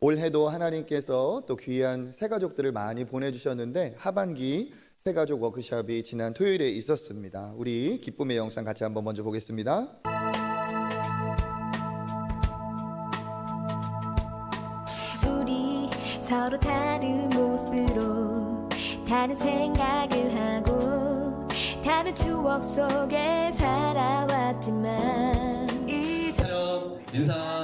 올해도 하나님께서 또 귀한 새가족들을 많이 보내주셨는데 하반기 새가족 워크숍이 지난 토요일에 있었습니다. 우리 기쁨의 영상 같이 한번 먼저 보겠습니다. 우리 서로 다른 모습으로 다른 생각을 하고 다른 추억 속에 살아왔지만 이제 인사.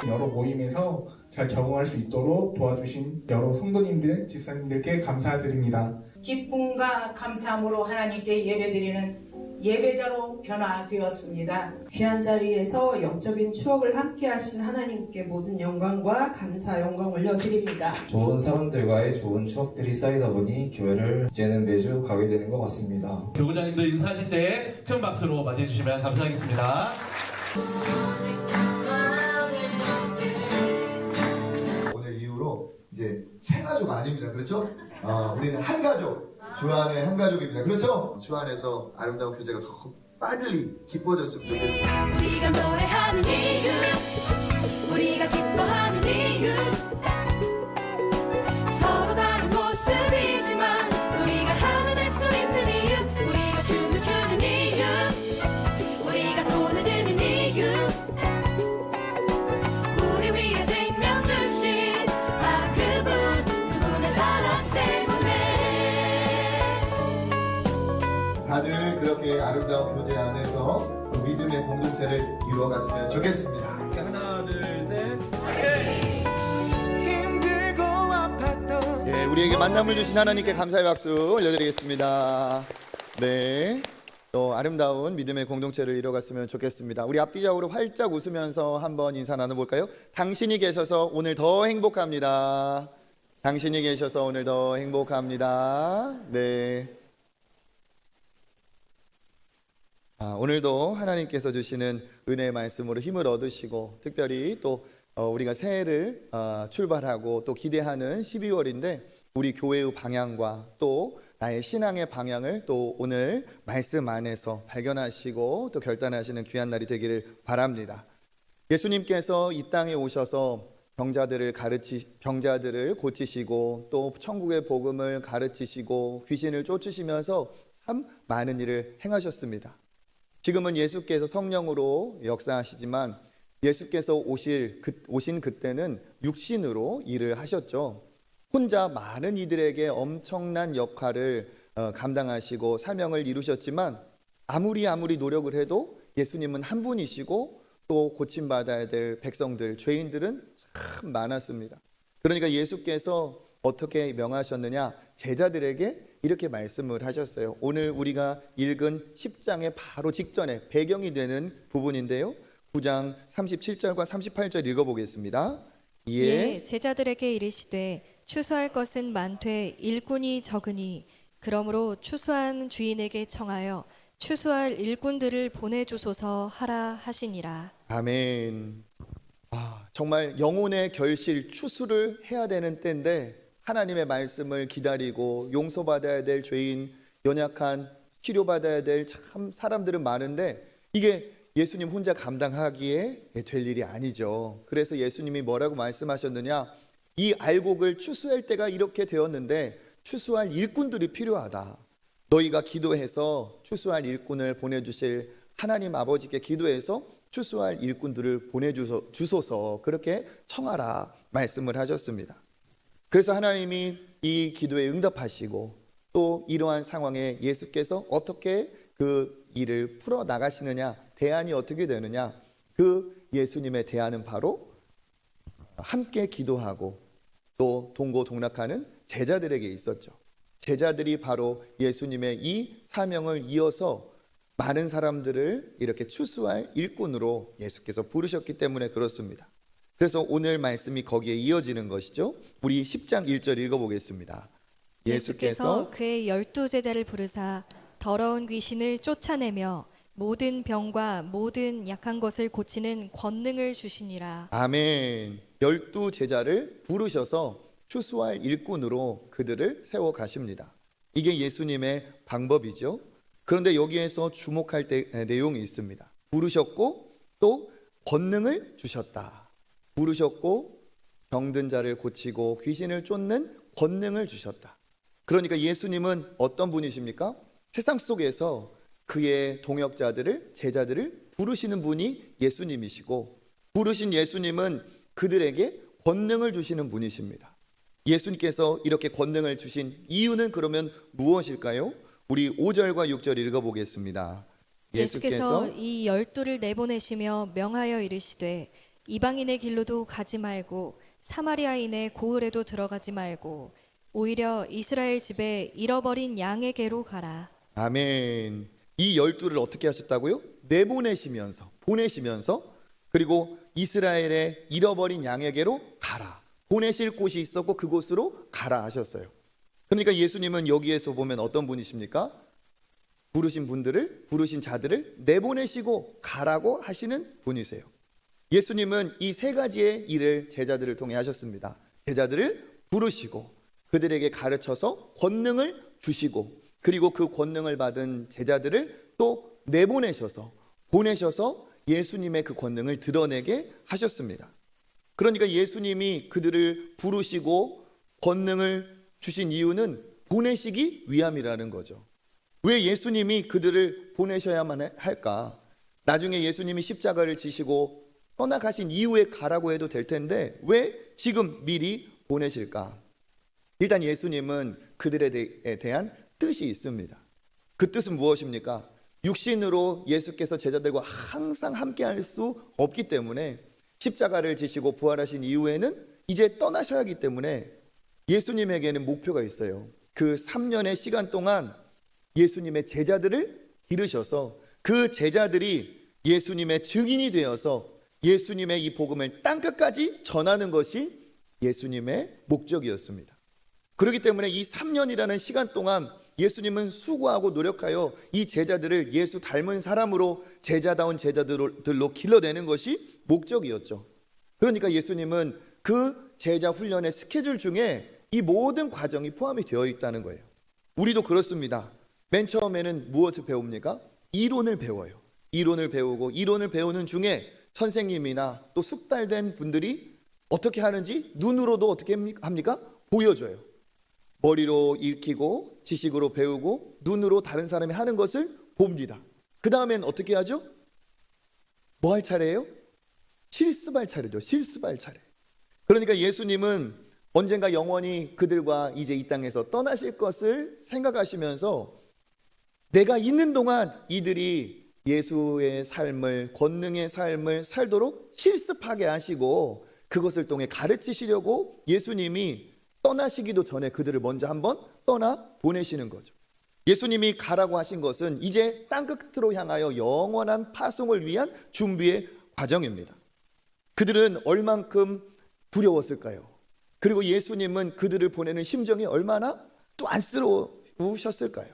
여러 모임에서 잘 적응할 수 있도록 도와주신 여러 성도님들, 집사님들께 감사드립니다. 기쁨과 감사함으로 하나님께 예배드리는 예배자로 변화되었습니다. 귀한 자리에서 영적인 추억을 함께 하신 하나님께 모든 영광과 감사 영광 올려드립니다. 좋은 사람들과의 좋은 추억들이 쌓이다 보니 교회를 이제는 매주 가게 되는 것 같습니다. 교구장님도 인사하실 때 큰 박수로 맞이해 주시면 감사하겠습니다. 오늘 이후로 이제 새가족 아닙니다. 그렇죠? 우리는 한 가족, 주 안에 한 가족입니다. 그렇죠? 주 안에서 아름다운 교제가 더 빨리 기뻐졌으면 좋겠습니다. 우리가 노래하는 이유 우리가 기뻐하는 이유 서로 다른 모습이지만 우리가 하나 될 수 있는 이유 우리가 춤을 추는 이유 우리가 손을 드는 이유 우리 위에 생명 주신 바로 그분 그분의 사랑 때문에 다들 그렇게 아름다운 교제 안에서 믿음의 공동체를 이루어갔으면 좋겠습니다. 하나, 둘, 셋. 예, 우리에게 만남을 주신 하나님께 감사의 박수 올려드리겠습니다. 네, 또 아름다운 믿음의 공동체를 이뤄갔으면 좋겠습니다. 우리 앞뒤적으로 활짝 웃으면서 한번 인사 나눠볼까요? 당신이 계셔서 오늘 더 행복합니다. 당신이 계셔서 오늘 더 행복합니다. 네. 오늘도 하나님께서 주시는 은혜의 말씀으로 힘을 얻으시고 특별히 또 우리가 새해를 출발하고 또 기대하는 12월인데 우리 교회의 방향과 또 나의 신앙의 방향을 또 오늘 말씀 안에서 발견하시고 또 결단하시는 귀한 날이 되기를 바랍니다. 예수님께서 이 땅에 오셔서 병자들을 고치시고 또 천국의 복음을 가르치시고 귀신을 쫓으시면서 참 많은 일을 행하셨습니다. 지금은 예수께서 성령으로 역사하시지만 예수께서 오신 그때는 육신으로 일을 하셨죠. 혼자 많은 이들에게 엄청난 역할을 감당하시고 사명을 이루셨지만 아무리 노력을 해도 예수님은 한 분이시고 또 고침받아야 될 백성들, 죄인들은 참 많았습니다. 그러니까 예수께서 어떻게 명하셨느냐? 제자들에게 이렇게 말씀을 하셨어요. 오늘 우리가 읽은 10장의 바로 직전에 배경이 되는 부분인데요. 9장 37절과 38절 읽어보겠습니다. 예, 제자들에게 이르시되 추수할 것은 많되 일꾼이 적으니 그러므로 추수한 주인에게 청하여 추수할 일꾼들을 보내주소서 하라 하시니라. 아멘. 정말 영혼의 결실 추수를 해야 되는 때인데 하나님의 말씀을 기다리고 용서받아야 될 죄인, 연약한 치료받아야 될 참 사람들은 많은데 이게 예수님 혼자 감당하기에 될 일이 아니죠. 그래서 예수님이 뭐라고 말씀하셨느냐? 이 알곡을 추수할 때가 이렇게 되었는데 추수할 일꾼들이 필요하다. 너희가 기도해서 추수할 일꾼을 보내주실 하나님 아버지께 기도해서 추수할 일꾼들을 보내주소서 그렇게 청하라 말씀을 하셨습니다. 그래서 하나님이 이 기도에 응답하시고 또 이러한 상황에 예수께서 어떻게 그 일을 풀어나가시느냐, 대안이 어떻게 되느냐, 그 예수님의 대안은 바로 함께 기도하고 또 동고동락하는 제자들에게 있었죠. 제자들이 바로 예수님의 이 사명을 이어서 많은 사람들을 이렇게 추수할 일꾼으로 예수께서 부르셨기 때문에 그렇습니다. 그래서 오늘 말씀이 거기에 이어지는 것이죠. 우리 10장 1절 읽어보겠습니다. 예수께서 그의 12제자를 부르사 더러운 귀신을 쫓아내며 모든 병과 모든 약한 것을 고치는 권능을 주시니라. 아멘. 12제자를 부르셔서 추수할 일꾼으로 그들을 세워 가십니다. 이게 예수님의 방법이죠. 그런데 여기에서 주목할 내용이 있습니다. 부르셨고 또 권능을 주셨다. 부르셨고 병든 자를 고치고 귀신을 쫓는 권능을 주셨다. 그러니까 예수님은 어떤 분이십니까? 세상 속에서 그의 동역자들을, 제자들을 부르시는 분이 예수님이시고, 부르신 예수님은 그들에게 권능을 주시는 분이십니다. 예수님께서 이렇게 권능을 주신 이유는 그러면 무엇일까요? 우리 5절과 6절 읽어보겠습니다. 예수께서 이 12를 내보내시며 명하여 이르시되 이방인의 길로도 가지 말고 사마리아인의 고을에도 들어가지 말고 오히려 이스라엘 집에 잃어버린 양에게로 가라. 아멘. 이 12를 어떻게 하셨다고요? 내보내시면서, 보내시면서, 그리고 이스라엘의 잃어버린 양에게로 가라. 보내실 곳이 있었고 그곳으로 가라 하셨어요. 그러니까 예수님은 여기에서 보면 어떤 분이십니까? 부르신 분들을, 부르신 자들을 내보내시고 가라고 하시는 분이세요. 예수님은 이 세 가지의 일을 제자들을 통해 하셨습니다. 제자들을 부르시고 그들에게 가르쳐서 권능을 주시고, 그리고 그 권능을 받은 제자들을 또 내보내셔서, 보내셔서 예수님의 그 권능을 드러내게 하셨습니다. 그러니까 예수님이 그들을 부르시고 권능을 주신 이유는 보내시기 위함이라는 거죠. 왜 예수님이 그들을 보내셔야만 할까? 나중에 예수님이 십자가를 지시고 떠나가신 이후에 가라고 해도 될 텐데 왜 지금 미리 보내실까? 일단 예수님은 그들에 대한 뜻이 있습니다. 그 뜻은 무엇입니까? 육신으로 예수께서 제자들과 항상 함께할 수 없기 때문에 십자가를 지시고 부활하신 이후에는 이제 떠나셔야 하기 때문에 예수님에게는 목표가 있어요. 그 3년의 시간 동안 예수님의 제자들을 기르셔서 그 제자들이 예수님의 증인이 되어서 예수님의 이 복음을 땅끝까지 전하는 것이 예수님의 목적이었습니다. 그렇기 때문에 이 3년이라는 시간 동안 예수님은 수고하고 노력하여 이 제자들을 예수 닮은 사람으로, 제자다운 제자들로 길러내는 것이 목적이었죠. 그러니까 예수님은 그 제자 훈련의 스케줄 중에 이 모든 과정이 포함이 되어 있다는 거예요. 우리도 그렇습니다. 맨 처음에는 무엇을 배웁니까? 이론을 배워요. 이론을 배우고 이론을 배우는 중에 선생님이나 또 숙달된 분들이 어떻게 하는지 눈으로도 어떻게 합니까? 보여줘요. 머리로 읽히고 지식으로 배우고 눈으로 다른 사람이 하는 것을 봅니다. 그 다음엔 어떻게 하죠? 뭐 할 차례예요? 실습할 차례죠. 실습할 차례. 그러니까 예수님은 언젠가 영원히 그들과 이제 이 땅에서 떠나실 것을 생각하시면서 내가 있는 동안 이들이 예수의 삶을, 권능의 삶을 살도록 실습하게 하시고 그것을 통해 가르치시려고 예수님이 떠나시기도 전에 그들을 먼저 한번 떠나 보내시는 거죠. 예수님이 가라고 하신 것은 이제 땅끝으로 향하여 영원한 파송을 위한 준비의 과정입니다. 그들은 얼만큼 두려웠을까요? 그리고 예수님은 그들을 보내는 심정이 얼마나 또 안쓰러우셨을까요?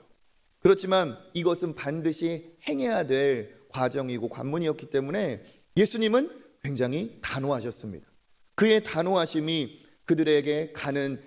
그렇지만 이것은 반드시 행해야 될 과정이고 관문이었기 때문에 예수님은 굉장히 단호하셨습니다. 그의 단호하심이 그들에게 가는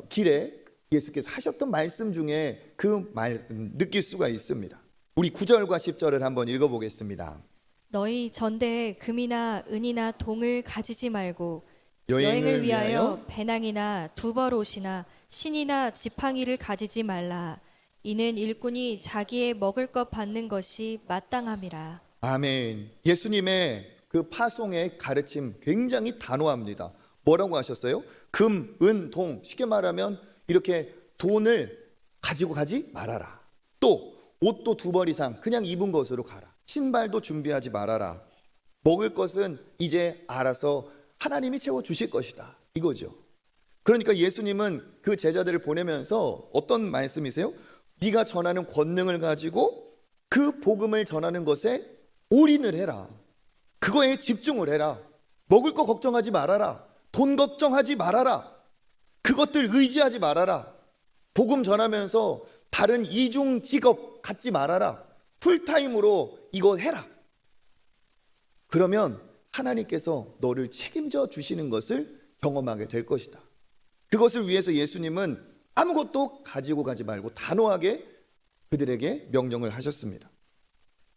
길에 예수께서 하셨던 말씀 중에 그 말 느낄 수가 있습니다. 우리 9절과 10절을 한번 읽어보겠습니다. 너희 전대에 금이나 은이나 동을 가지지 말고 여행을 위하여 배낭이나 두벌옷이나 신이나 지팡이를 가지지 말라. 이는 일꾼이 자기의 먹을 것 받는 것이 마땅함이라. 아멘. 예수님의 그 파송의 가르침 굉장히 단호합니다. 뭐라고 하셨어요? 금, 은, 동, 쉽게 말하면 이렇게 돈을 가지고 가지 말아라. 또 옷도 2벌 이상 그냥 입은 것으로 가라. 신발도 준비하지 말아라. 먹을 것은 이제 알아서 하나님이 채워주실 것이다. 이거죠. 그러니까 예수님은 그 제자들을 보내면서 어떤 말씀이세요? 네가 전하는 권능을 가지고 그 복음을 전하는 것에 올인을 해라. 그거에 집중을 해라. 먹을 거 걱정하지 말아라. 돈 걱정하지 말아라. 그것들 의지하지 말아라. 복음 전하면서 다른 이중 직업 갖지 말아라. 풀타임으로 이거 해라. 그러면 하나님께서 너를 책임져 주시는 것을 경험하게 될 것이다. 그것을 위해서 예수님은 아무것도 가지고 가지 말고 단호하게 그들에게 명령을 하셨습니다.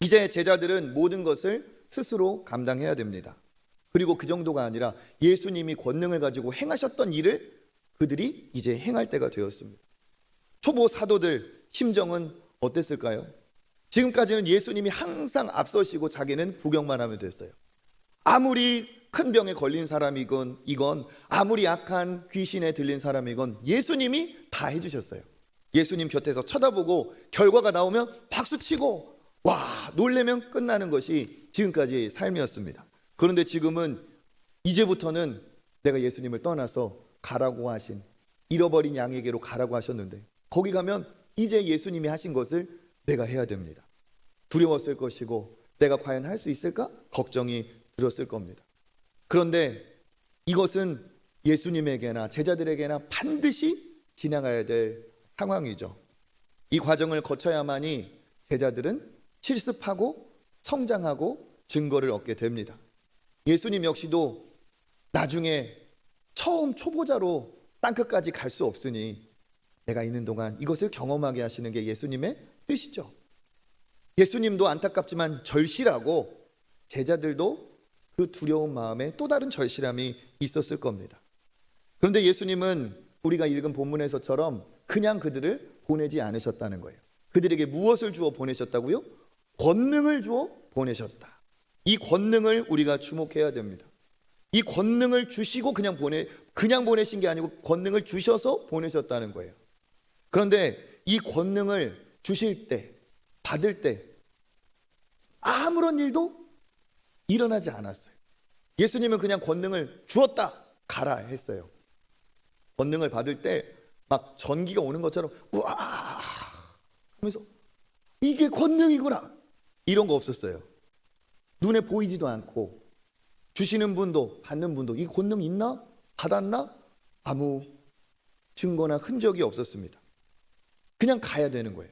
이제 제자들은 모든 것을 스스로 감당해야 됩니다. 그리고 그 정도가 아니라 예수님이 권능을 가지고 행하셨던 일을 그들이 이제 행할 때가 되었습니다. 초보 사도들 심정은 어땠을까요? 지금까지는 예수님이 항상 앞서시고 자기는 구경만 하면 됐어요. 아무리 큰 병에 걸린 사람이건 이건 아무리 약한 귀신에 들린 사람이건 예수님이 다 해주셨어요. 예수님 곁에서 쳐다보고 결과가 나오면 박수치고 와 놀래면 끝나는 것이 지금까지의 삶이었습니다. 그런데 지금은 이제부터는 내가 예수님을 떠나서 가라고 하신 잃어버린 양에게로 가라고 하셨는데 거기 가면 이제 예수님이 하신 것을 내가 해야 됩니다. 두려웠을 것이고 내가 과연 할 수 있을까? 걱정이 들었을 겁니다. 그런데 이것은 예수님에게나 제자들에게나 반드시 지나가야 될 상황이죠. 이 과정을 거쳐야만이 제자들은 실습하고 성장하고 증거를 얻게 됩니다. 예수님 역시도 나중에 처음 초보자로 땅끝까지 갈 수 없으니 내가 있는 동안 이것을 경험하게 하시는 게 예수님의 뜻이죠. 예수님도 안타깝지만 절실하고 제자들도 그 두려운 마음에 또 다른 절실함이 있었을 겁니다. 그런데 예수님은 우리가 읽은 본문에서처럼 그냥 그들을 보내지 않으셨다는 거예요. 그들에게 무엇을 주어 보내셨다고요? 권능을 주어 보내셨다. 이 권능을 우리가 주목해야 됩니다. 이 권능을 주시고 그냥 보내신 게 아니고 권능을 주셔서 보내셨다는 거예요. 그런데 이 권능을 주실 때, 받을 때 아무런 일도 일어나지 않았어요. 예수님은 그냥 권능을 주었다, 가라 했어요. 권능을 받을 때 막 전기가 오는 것처럼 우와 하면서 이게 권능이구나 이런 거 없었어요. 눈에 보이지도 않고 주시는 분도 받는 분도 이 권능 있나? 받았나? 아무 증거나 흔적이 없었습니다. 그냥 가야 되는 거예요.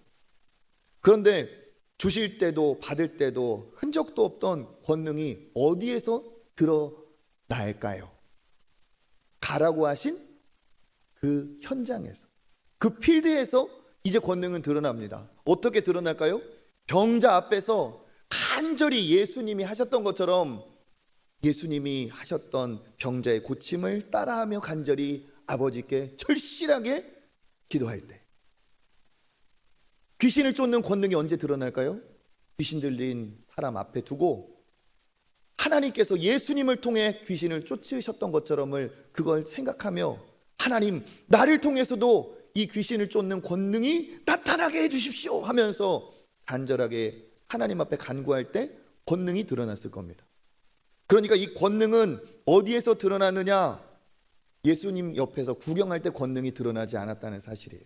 그런데 주실 때도 받을 때도 흔적도 없던 권능이 어디에서 드러날까요? 가라고 하신 그 현장에서, 그 필드에서 이제 권능은 드러납니다. 어떻게 드러날까요? 병자 앞에서 간절히 예수님이 하셨던 것처럼 예수님이 하셨던 병자의 고침을 따라하며 간절히 아버지께 절실하게 기도할 때, 귀신을 쫓는 권능이 언제 드러날까요? 귀신 들린 사람 앞에 두고 하나님께서 예수님을 통해 귀신을 쫓으셨던 것처럼을 그걸 생각하며 하나님 나를 통해서도 이 귀신을 쫓는 권능이 나타나게 해주십시오 하면서 간절하게 하나님 앞에 간구할 때 권능이 드러났을 겁니다. 그러니까 이 권능은 어디에서 드러나느냐? 예수님 옆에서 구경할 때 권능이 드러나지 않았다는 사실이에요.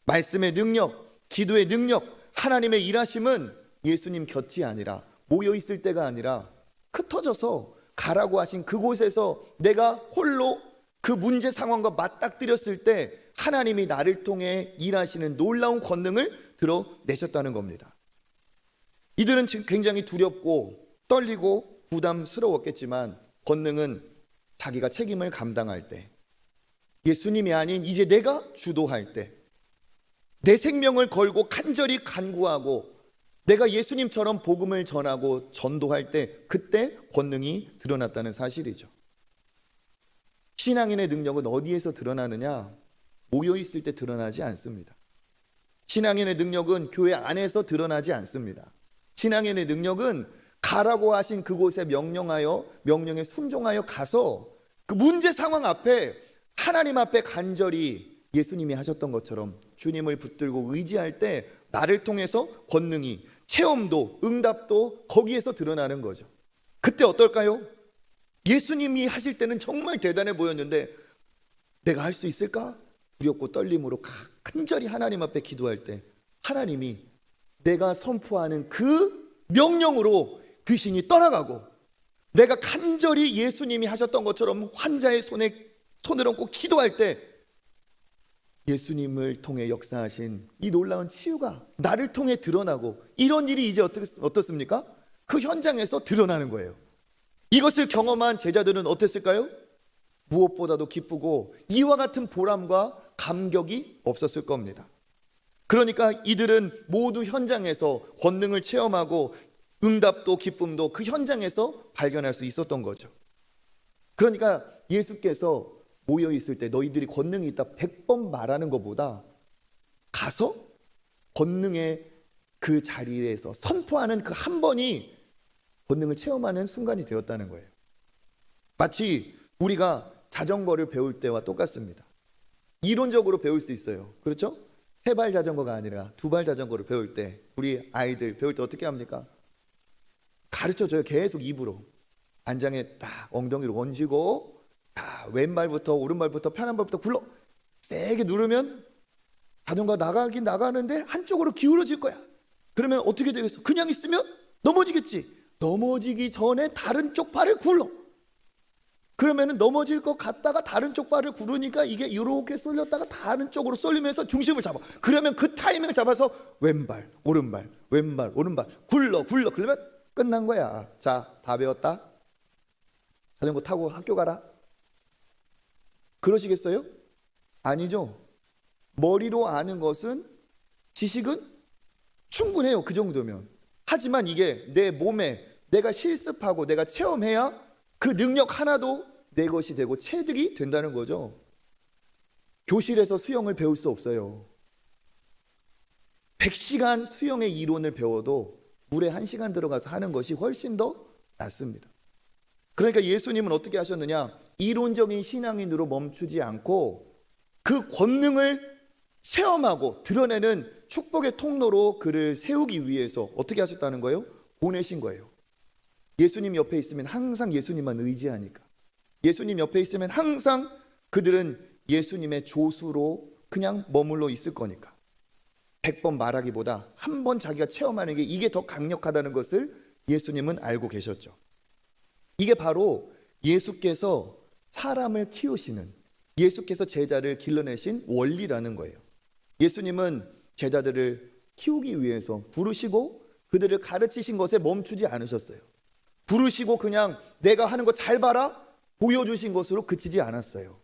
말씀의 능력, 기도의 능력, 하나님의 일하심은 예수님 곁이 아니라 모여있을 때가 아니라 흩어져서 가라고 하신 그곳에서 내가 홀로 그 문제 상황과 맞닥뜨렸을 때 하나님이 나를 통해 일하시는 놀라운 권능을 드러내셨다는 겁니다. 이들은 지금 굉장히 두렵고 떨리고 부담스러웠겠지만 권능은 자기가 책임을 감당할 때, 예수님이 아닌 이제 내가 주도할 때, 내 생명을 걸고 간절히 간구하고 내가 예수님처럼 복음을 전하고 전도할 때 그때 권능이 드러났다는 사실이죠. 신앙인의 능력은 어디에서 드러나느냐? 모여있을 때 드러나지 않습니다. 신앙인의 능력은 교회 안에서 드러나지 않습니다. 신앙인의 능력은 가라고 하신 그곳에 명령에 순종하여 가서 그 문제 상황 앞에 하나님 앞에 간절히 예수님이 하셨던 것처럼 주님을 붙들고 의지할 때 나를 통해서 권능이, 체험도, 응답도 거기에서 드러나는 거죠. 그때 어떨까요? 예수님이 하실 때는 정말 대단해 보였는데 내가 할 수 있을까? 두렵고 떨림으로 간절히 하나님 앞에 기도할 때 하나님이 내가 선포하는 그 명령으로 귀신이 떠나가고, 내가 간절히 예수님이 하셨던 것처럼 환자의 손을 얹고 기도할 때 예수님을 통해 역사하신 이 놀라운 치유가 나를 통해 드러나고, 이런 일이 이제 어떻습니까? 그 현장에서 드러나는 거예요. 이것을 경험한 제자들은 어땠을까요? 무엇보다도 기쁘고 이와 같은 보람과 감격이 없었을 겁니다. 그러니까 이들은 모두 현장에서 권능을 체험하고 응답도 기쁨도 그 현장에서 발견할 수 있었던 거죠. 그러니까 예수께서 모여 있을 때 너희들이 권능이 있다 100번 말하는 것보다 가서 권능의 그 자리에서 선포하는 그 한 번이 권능을 체험하는 순간이 되었다는 거예요. 마치 우리가 자전거를 배울 때와 똑같습니다. 이론적으로 배울 수 있어요. 그렇죠? 3발 자전거가 아니라 2발 자전거를 배울 때 우리 아이들 배울 때 어떻게 합니까? 가르쳐줘요. 계속 입으로. 안장에 딱 엉덩이로 얹고 왼발부터 오른발부터 편한 발부터 굴러 세게 누르면 자전거가 나가긴 나가는데 한쪽으로 기울어질 거야. 그러면 어떻게 되겠어? 그냥 있으면 넘어지겠지. 넘어지기 전에 다른 쪽 발을 굴러. 그러면 넘어질 것 같다가 다른 쪽 발을 구르니까 이게 이렇게 쏠렸다가 다른 쪽으로 쏠리면서 중심을 잡아. 그러면 그 타이밍을 잡아서 왼발 오른발 왼발 오른발 굴러 그러면 끝난 거야. 자, 다 배웠다. 자전거 타고 학교 가라. 그러시겠어요? 아니죠. 머리로 아는 것은, 지식은 충분해요. 그 정도면. 하지만 이게 내 몸에 내가 실습하고 내가 체험해야 그 능력 하나도 내 것이 되고 체득이 된다는 거죠. 교실에서 수영을 배울 수 없어요. 100시간 수영의 이론을 배워도 물에 1시간 들어가서 하는 것이 훨씬 더 낫습니다. 그러니까 예수님은 어떻게 하셨느냐? 이론적인 신앙인으로 멈추지 않고 그 권능을 체험하고 드러내는 축복의 통로로 그를 세우기 위해서 어떻게 하셨다는 거예요? 보내신 거예요. 예수님 옆에 있으면 항상 예수님만 의지하니까. 예수님 옆에 있으면 항상 그들은 예수님의 조수로 그냥 머물러 있을 거니까. 100번 말하기보다 한 번 자기가 체험하는 게 이게 더 강력하다는 것을 예수님은 알고 계셨죠. 이게 바로 예수께서 사람을 키우시는, 예수께서 제자를 길러내신 원리라는 거예요. 예수님은 제자들을 키우기 위해서 부르시고 그들을 가르치신 것에 멈추지 않으셨어요. 부르시고 그냥 내가 하는 거 잘 봐라 보여주신 것으로 그치지 않았어요.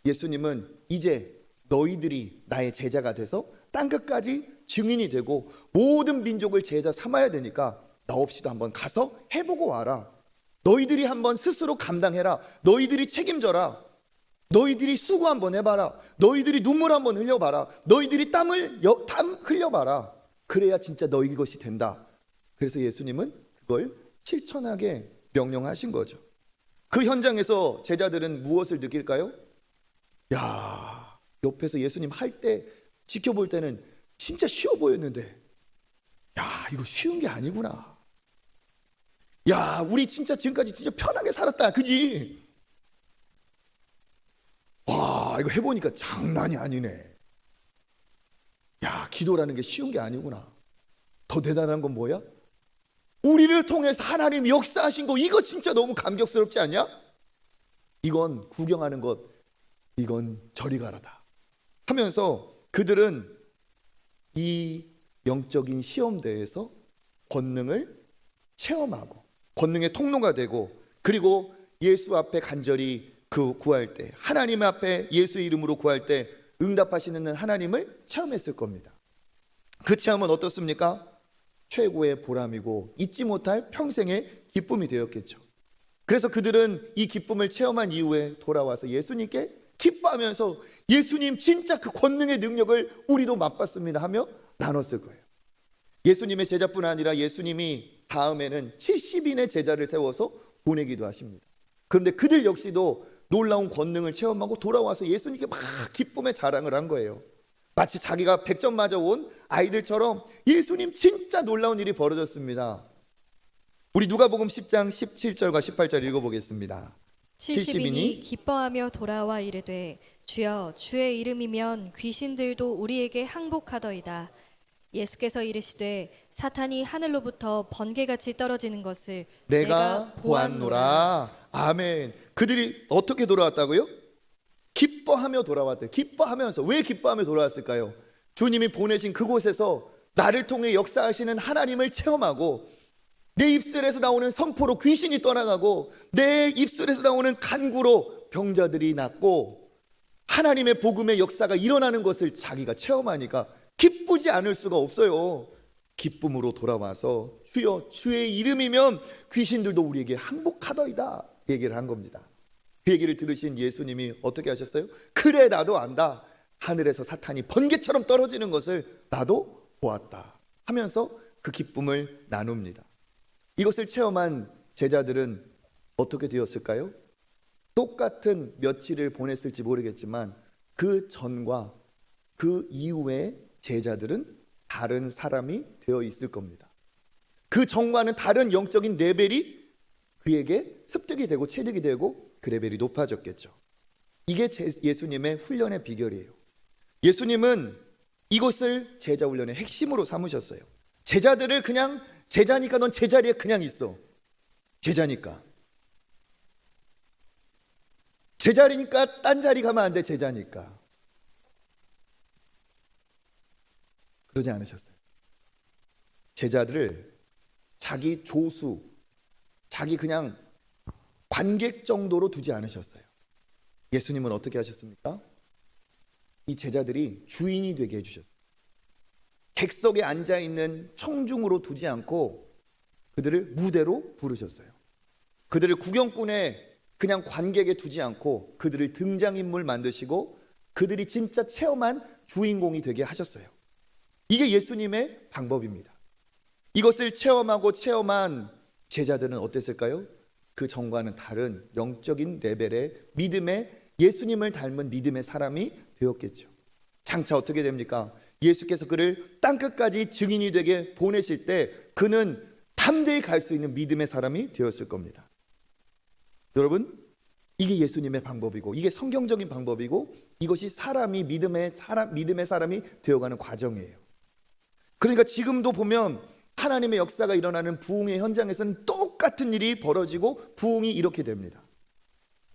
예수님은 이제 너희들이 나의 제자가 돼서 땅끝까지 증인이 되고 모든 민족을 제자 삼아야 되니까 나 없이도 한번 가서 해보고 와라. 너희들이 한번 스스로 감당해라. 너희들이 책임져라. 너희들이 수고 한번 해봐라. 너희들이 눈물 한번 흘려봐라. 너희들이 땀 흘려봐라. 그래야 진짜 너희 것이 된다. 그래서 예수님은 그걸 실천하게 명령하신 거죠. 그 현장에서 제자들은 무엇을 느낄까요? 야, 옆에서 예수님 할 때 지켜볼 때는 진짜 쉬워 보였는데, 야, 이거 쉬운 게 아니구나. 야, 우리 진짜 지금까지 진짜 편하게 살았다, 그지? 와, 이거 해보니까 장난이 아니네. 야, 기도라는 게 쉬운 게 아니구나. 더 대단한 건 뭐야? 우리를 통해서 하나님 역사하신 거, 이거 진짜 너무 감격스럽지 않냐? 이건 구경하는 것, 이건 저리 가라다 하면서 그들은 이 영적인 시험대에서 권능을 체험하고 권능의 통로가 되고, 그리고 예수 앞에 간절히 구할 때, 하나님 앞에 예수의 이름으로 구할 때 응답하시는 하나님을 체험했을 겁니다. 그 체험은 어떻습니까? 최고의 보람이고 잊지 못할 평생의 기쁨이 되었겠죠. 그래서 그들은 이 기쁨을 체험한 이후에 돌아와서 예수님께 기뻐하면서 예수님 진짜 그 권능의 능력을 우리도 맛봤습니다 하며 나눴을 거예요. 예수님의 제자뿐 아니라 예수님이 다음에는 70인의 제자를 세워서 보내기도 하십니다. 그런데 그들 역시도 놀라운 권능을 체험하고 돌아와서 예수님께 막 기쁨의 자랑을 한 거예요. 마치 자기가 100점 맞아온 아이들처럼 예수님 진짜 놀라운 일이 벌어졌습니다. 우리 누가복음 10장 17절과 18절 읽어보겠습니다. 70인이 기뻐하며 돌아와 이르되 주여 주의 이름이면 귀신들도 우리에게 항복하더이다. 예수께서 이르시되 사탄이 하늘로부터 번개같이 떨어지는 것을 내가 보았노라. 아멘. 그들이 어떻게 돌아왔다고요? 기뻐하며 돌아왔대요. 기뻐하면서. 왜 기뻐하며 돌아왔을까요? 주님이 보내신 그곳에서 나를 통해 역사하시는 하나님을 체험하고, 내 입술에서 나오는 선포로 귀신이 떠나가고, 내 입술에서 나오는 간구로 병자들이 낫고, 하나님의 복음의 역사가 일어나는 것을 자기가 체험하니까 기쁘지 않을 수가 없어요. 기쁨으로 돌아와서 주여 주의 이름이면 귀신들도 우리에게 항복하더이다 얘기를 한 겁니다. 그 얘기를 들으신 예수님이 어떻게 하셨어요? 그래 나도 안다. 하늘에서 사탄이 번개처럼 떨어지는 것을 나도 보았다 하면서 그 기쁨을 나눕니다. 이것을 체험한 제자들은 어떻게 되었을까요? 똑같은 며칠을 보냈을지 모르겠지만 그 전과 그 이후에 제자들은 다른 사람이 되어 있을 겁니다. 그 전과는 다른 영적인 레벨이 그에게 습득이 되고 체득이 되고 그 레벨이 높아졌겠죠. 이게 예수님의 훈련의 비결이에요. 예수님은 이것을 제자 훈련의 핵심으로 삼으셨어요. 제자들을 그냥 제자니까 넌 제자리에 그냥 있어. 제자니까. 제자리니까 딴 자리 가면 안 돼. 제자니까. 그러지 않으셨어요. 제자들을 자기 조수, 자기 그냥 관객 정도로 두지 않으셨어요. 예수님은 어떻게 하셨습니까? 이 제자들이 주인이 되게 해주셨어요. 객석에 앉아있는 청중으로 두지 않고 그들을 무대로 부르셨어요. 그들을 구경꾼의 그냥 관객에 두지 않고 그들을 등장인물 만드시고 그들이 진짜 체험한 주인공이 되게 하셨어요. 이게 예수님의 방법입니다. 이것을 체험하고 체험한 제자들은 어땠을까요? 그 전과는 다른 영적인 레벨의 믿음의 예수님을 닮은 믿음의 사람이 되었겠죠. 장차 어떻게 됩니까? 예수께서 그를 땅끝까지 증인이 되게 보내실 때 그는 담대히 갈 수 있는 믿음의 사람이 되었을 겁니다. 여러분, 이게 예수님의 방법이고 이게 성경적인 방법이고 이것이 사람이 믿음의 사람이 되어가는 과정이에요. 그러니까 지금도 보면 하나님의 역사가 일어나는 부흥의 현장에서는 똑같은 일이 벌어지고 부흥이 이렇게 됩니다.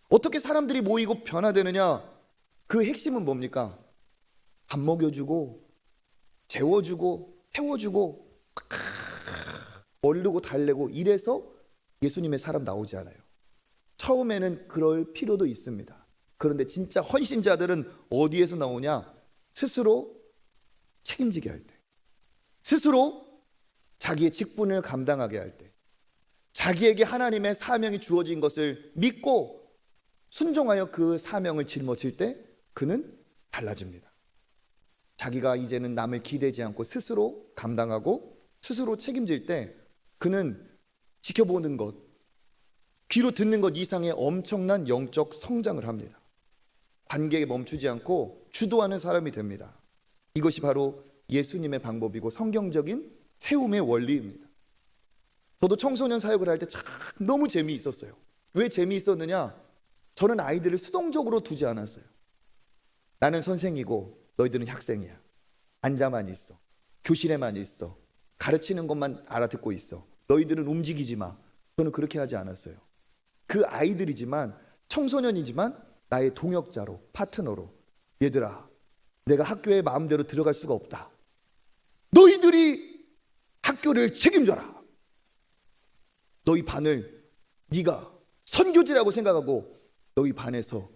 어떻게 사람들이 모이고 변화되느냐? 그 핵심은 뭡니까? 밥 먹여주고 재워주고 태워주고 얼르고 달래고 이래서 예수님의 사람 나오지 않아요. 처음에는 그럴 필요도 있습니다. 그런데 진짜 헌신자들은 어디에서 나오냐? 스스로 책임지게 할 때, 스스로 자기의 직분을 감당하게 할 때, 자기에게 하나님의 사명이 주어진 것을 믿고 순종하여 그 사명을 짊어질 때 그는 달라집니다. 자기가 이제는 남을 기대지 않고 스스로 감당하고 스스로 책임질 때 그는 지켜보는 것, 귀로 듣는 것 이상의 엄청난 영적 성장을 합니다. 관계에 멈추지 않고 주도하는 사람이 됩니다. 이것이 바로 예수님의 방법이고 성경적인 세움의 원리입니다. 저도 청소년 사역을 할 때 참 너무 재미있었어요. 왜 재미있었느냐? 저는 아이들을 수동적으로 두지 않았어요. 나는 선생이고 너희들은 학생이야. 앉아만 있어. 교실에만 있어. 가르치는 것만 알아듣고 있어. 너희들은 움직이지 마. 저는 그렇게 하지 않았어요. 그 아이들이지만 청소년이지만 나의 동역자로 파트너로 얘들아 내가 학교에 마음대로 들어갈 수가 없다. 너희들이 학교를 책임져라. 너희 반을 네가 선교지라고 생각하고 너희 반에서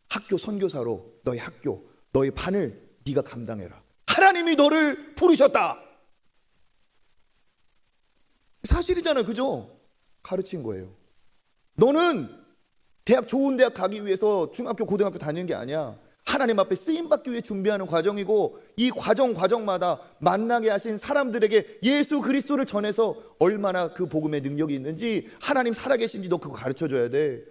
학교 선교사로 너희 학교 너희 반을 네가 감당해라. 하나님이 너를 부르셨다. 사실이잖아요. 그죠? 가르친 거예요. 너는 좋은 대학 가기 위해서 중학교 고등학교 다니는 게 아니야. 하나님 앞에 쓰임받기 위해 준비하는 과정이고 이 과정마다 만나게 하신 사람들에게 예수 그리스도를 전해서 얼마나 그 복음의 능력이 있는지 하나님 살아계신지 너 그거 가르쳐줘야 돼.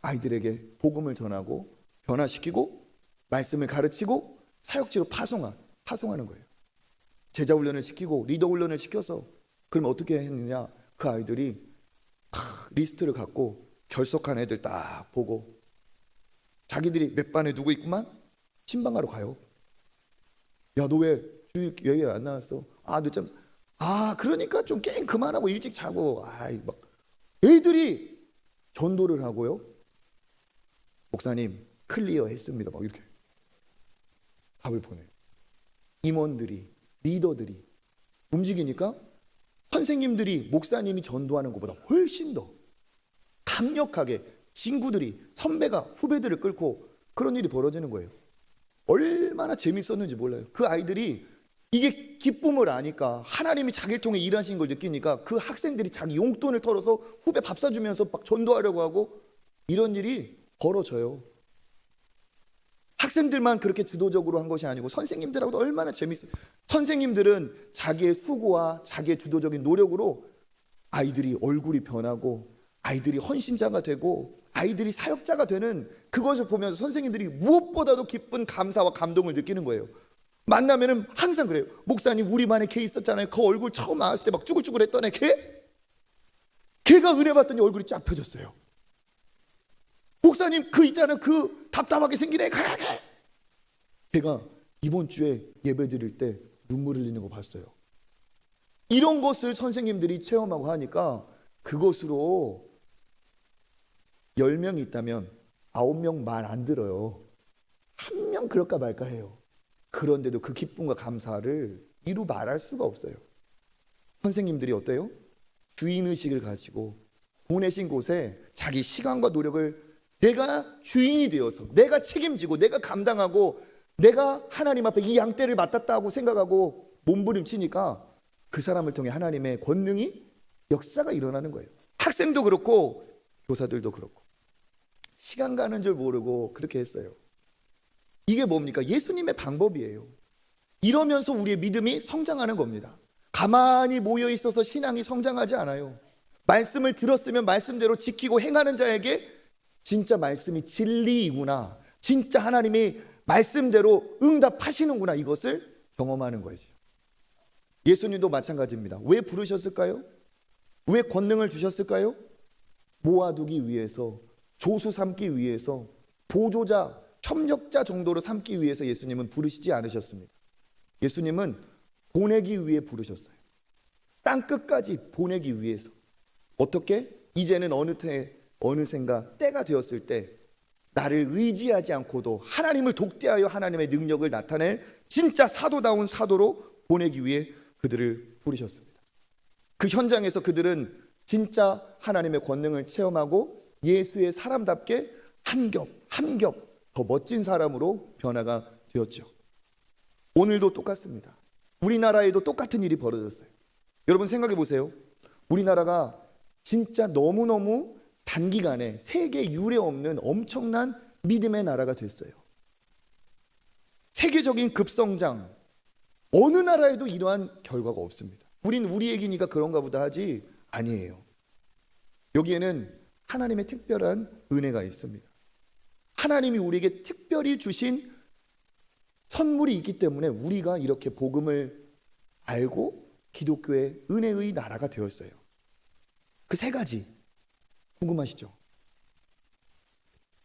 아이들에게 복음을 전하고 변화시키고 말씀을 가르치고 사역지로 파송하는 거예요. 제자 훈련을 시키고 리더 훈련을 시켜서 그럼 어떻게 했느냐? 그 아이들이 리스트를 갖고 결석한 애들 딱 보고 자기들이 몇 반에 누구 있구만? 신방하러 가요. 야, 너 왜 주일 예배 안 나왔어? 그러니까 좀 게임 그만하고 일찍 자고. 막 애들이 전도를 하고요. 목사님 클리어 했습니다. 막 이렇게 답을 보내요. 임원들이 리더들이 움직이니까 선생님들이 목사님이 전도하는 것보다 훨씬 더 강력하게 친구들이 선배가 후배들을 끌고 그런 일이 벌어지는 거예요. 얼마나 재밌었는지 몰라요. 그 아이들이 이게 기쁨을 아니까 하나님이 자기를 통해 일하신 걸 느끼니까 그 학생들이 자기 용돈을 털어서 후배 밥 사주면서 막 전도하려고 하고 이런 일이 벌어져요. 학생들만 그렇게 주도적으로 한 것이 아니고 선생님들하고도 얼마나 재밌어요. 선생님들은 자기의 수고와 자기의 주도적인 노력으로 아이들이 얼굴이 변하고 아이들이 헌신자가 되고 아이들이 사역자가 되는 그것을 보면서 선생님들이 무엇보다도 기쁜 감사와 감동을 느끼는 거예요. 만나면은 항상 그래요. 목사님 우리 반에 걔 있었잖아요. 그 얼굴 처음 나왔을 때 막 쭈글쭈글했던 애 걔가 은혜 받더니 얼굴이 쫙 펴졌어요. 목사님 그 있잖아요. 그 답답하게 생긴 애 걔가 이번 주에 예배 드릴 때 눈물 흘리는 거 봤어요. 이런 것을 선생님들이 체험하고 하니까 그것으로 10명이 있다면 9명 말 안 들어요. 1명 그럴까 말까 해요. 그런데도 그 기쁨과 감사를 이루 말할 수가 없어요. 선생님들이 어때요? 주인의식을 가지고 보내신 곳에 자기 시간과 노력을 내가 주인이 되어서 내가 책임지고 내가 감당하고 내가 하나님 앞에 이 양떼를 맡았다고 생각하고 몸부림치니까 그 사람을 통해 하나님의 권능이 역사가 일어나는 거예요. 학생도 그렇고 교사들도 그렇고 시간 가는 줄 모르고 그렇게 했어요. 이게 뭡니까? 예수님의 방법이에요. 이러면서 우리의 믿음이 성장하는 겁니다. 가만히 모여 있어서 신앙이 성장하지 않아요. 말씀을 들었으면 말씀대로 지키고 행하는 자에게 진짜 말씀이 진리이구나, 진짜 하나님이 말씀대로 응답하시는구나, 이것을 경험하는 거죠. 예수님도 마찬가지입니다. 왜 부르셨을까요? 왜 권능을 주셨을까요? 모아두기 위해서, 조수 삼기 위해서, 보조자, 협력자 정도로 삼기 위해서 예수님은 부르시지 않으셨습니다. 예수님은 보내기 위해 부르셨어요. 땅 끝까지 보내기 위해서. 어떻게? 이제는 어느샌가 때가 되었을 때 나를 의지하지 않고도 하나님을 독대하여 하나님의 능력을 나타낼 진짜 사도다운 사도로 보내기 위해 그들을 부르셨습니다. 그 현장에서 그들은 진짜 하나님의 권능을 체험하고 예수의 사람답게 한 겹 더 멋진 사람으로 변화가 되었죠. 오늘도 똑같습니다. 우리나라에도 똑같은 일이 벌어졌어요. 여러분 생각해 보세요. 우리나라가 진짜 너무너무 단기간에 세계 유례 없는 엄청난 믿음의 나라가 됐어요. 세계적인 급성장, 어느 나라에도 이러한 결과가 없습니다. 우린 우리 얘기니까 그런가 보다 하지 아니에요. 여기에는 하나님의 특별한 은혜가 있습니다. 하나님이 우리에게 특별히 주신 선물이 있기 때문에 우리가 이렇게 복음을 알고 기독교의 은혜의 나라가 되었어요. 그 세 가지 궁금하시죠?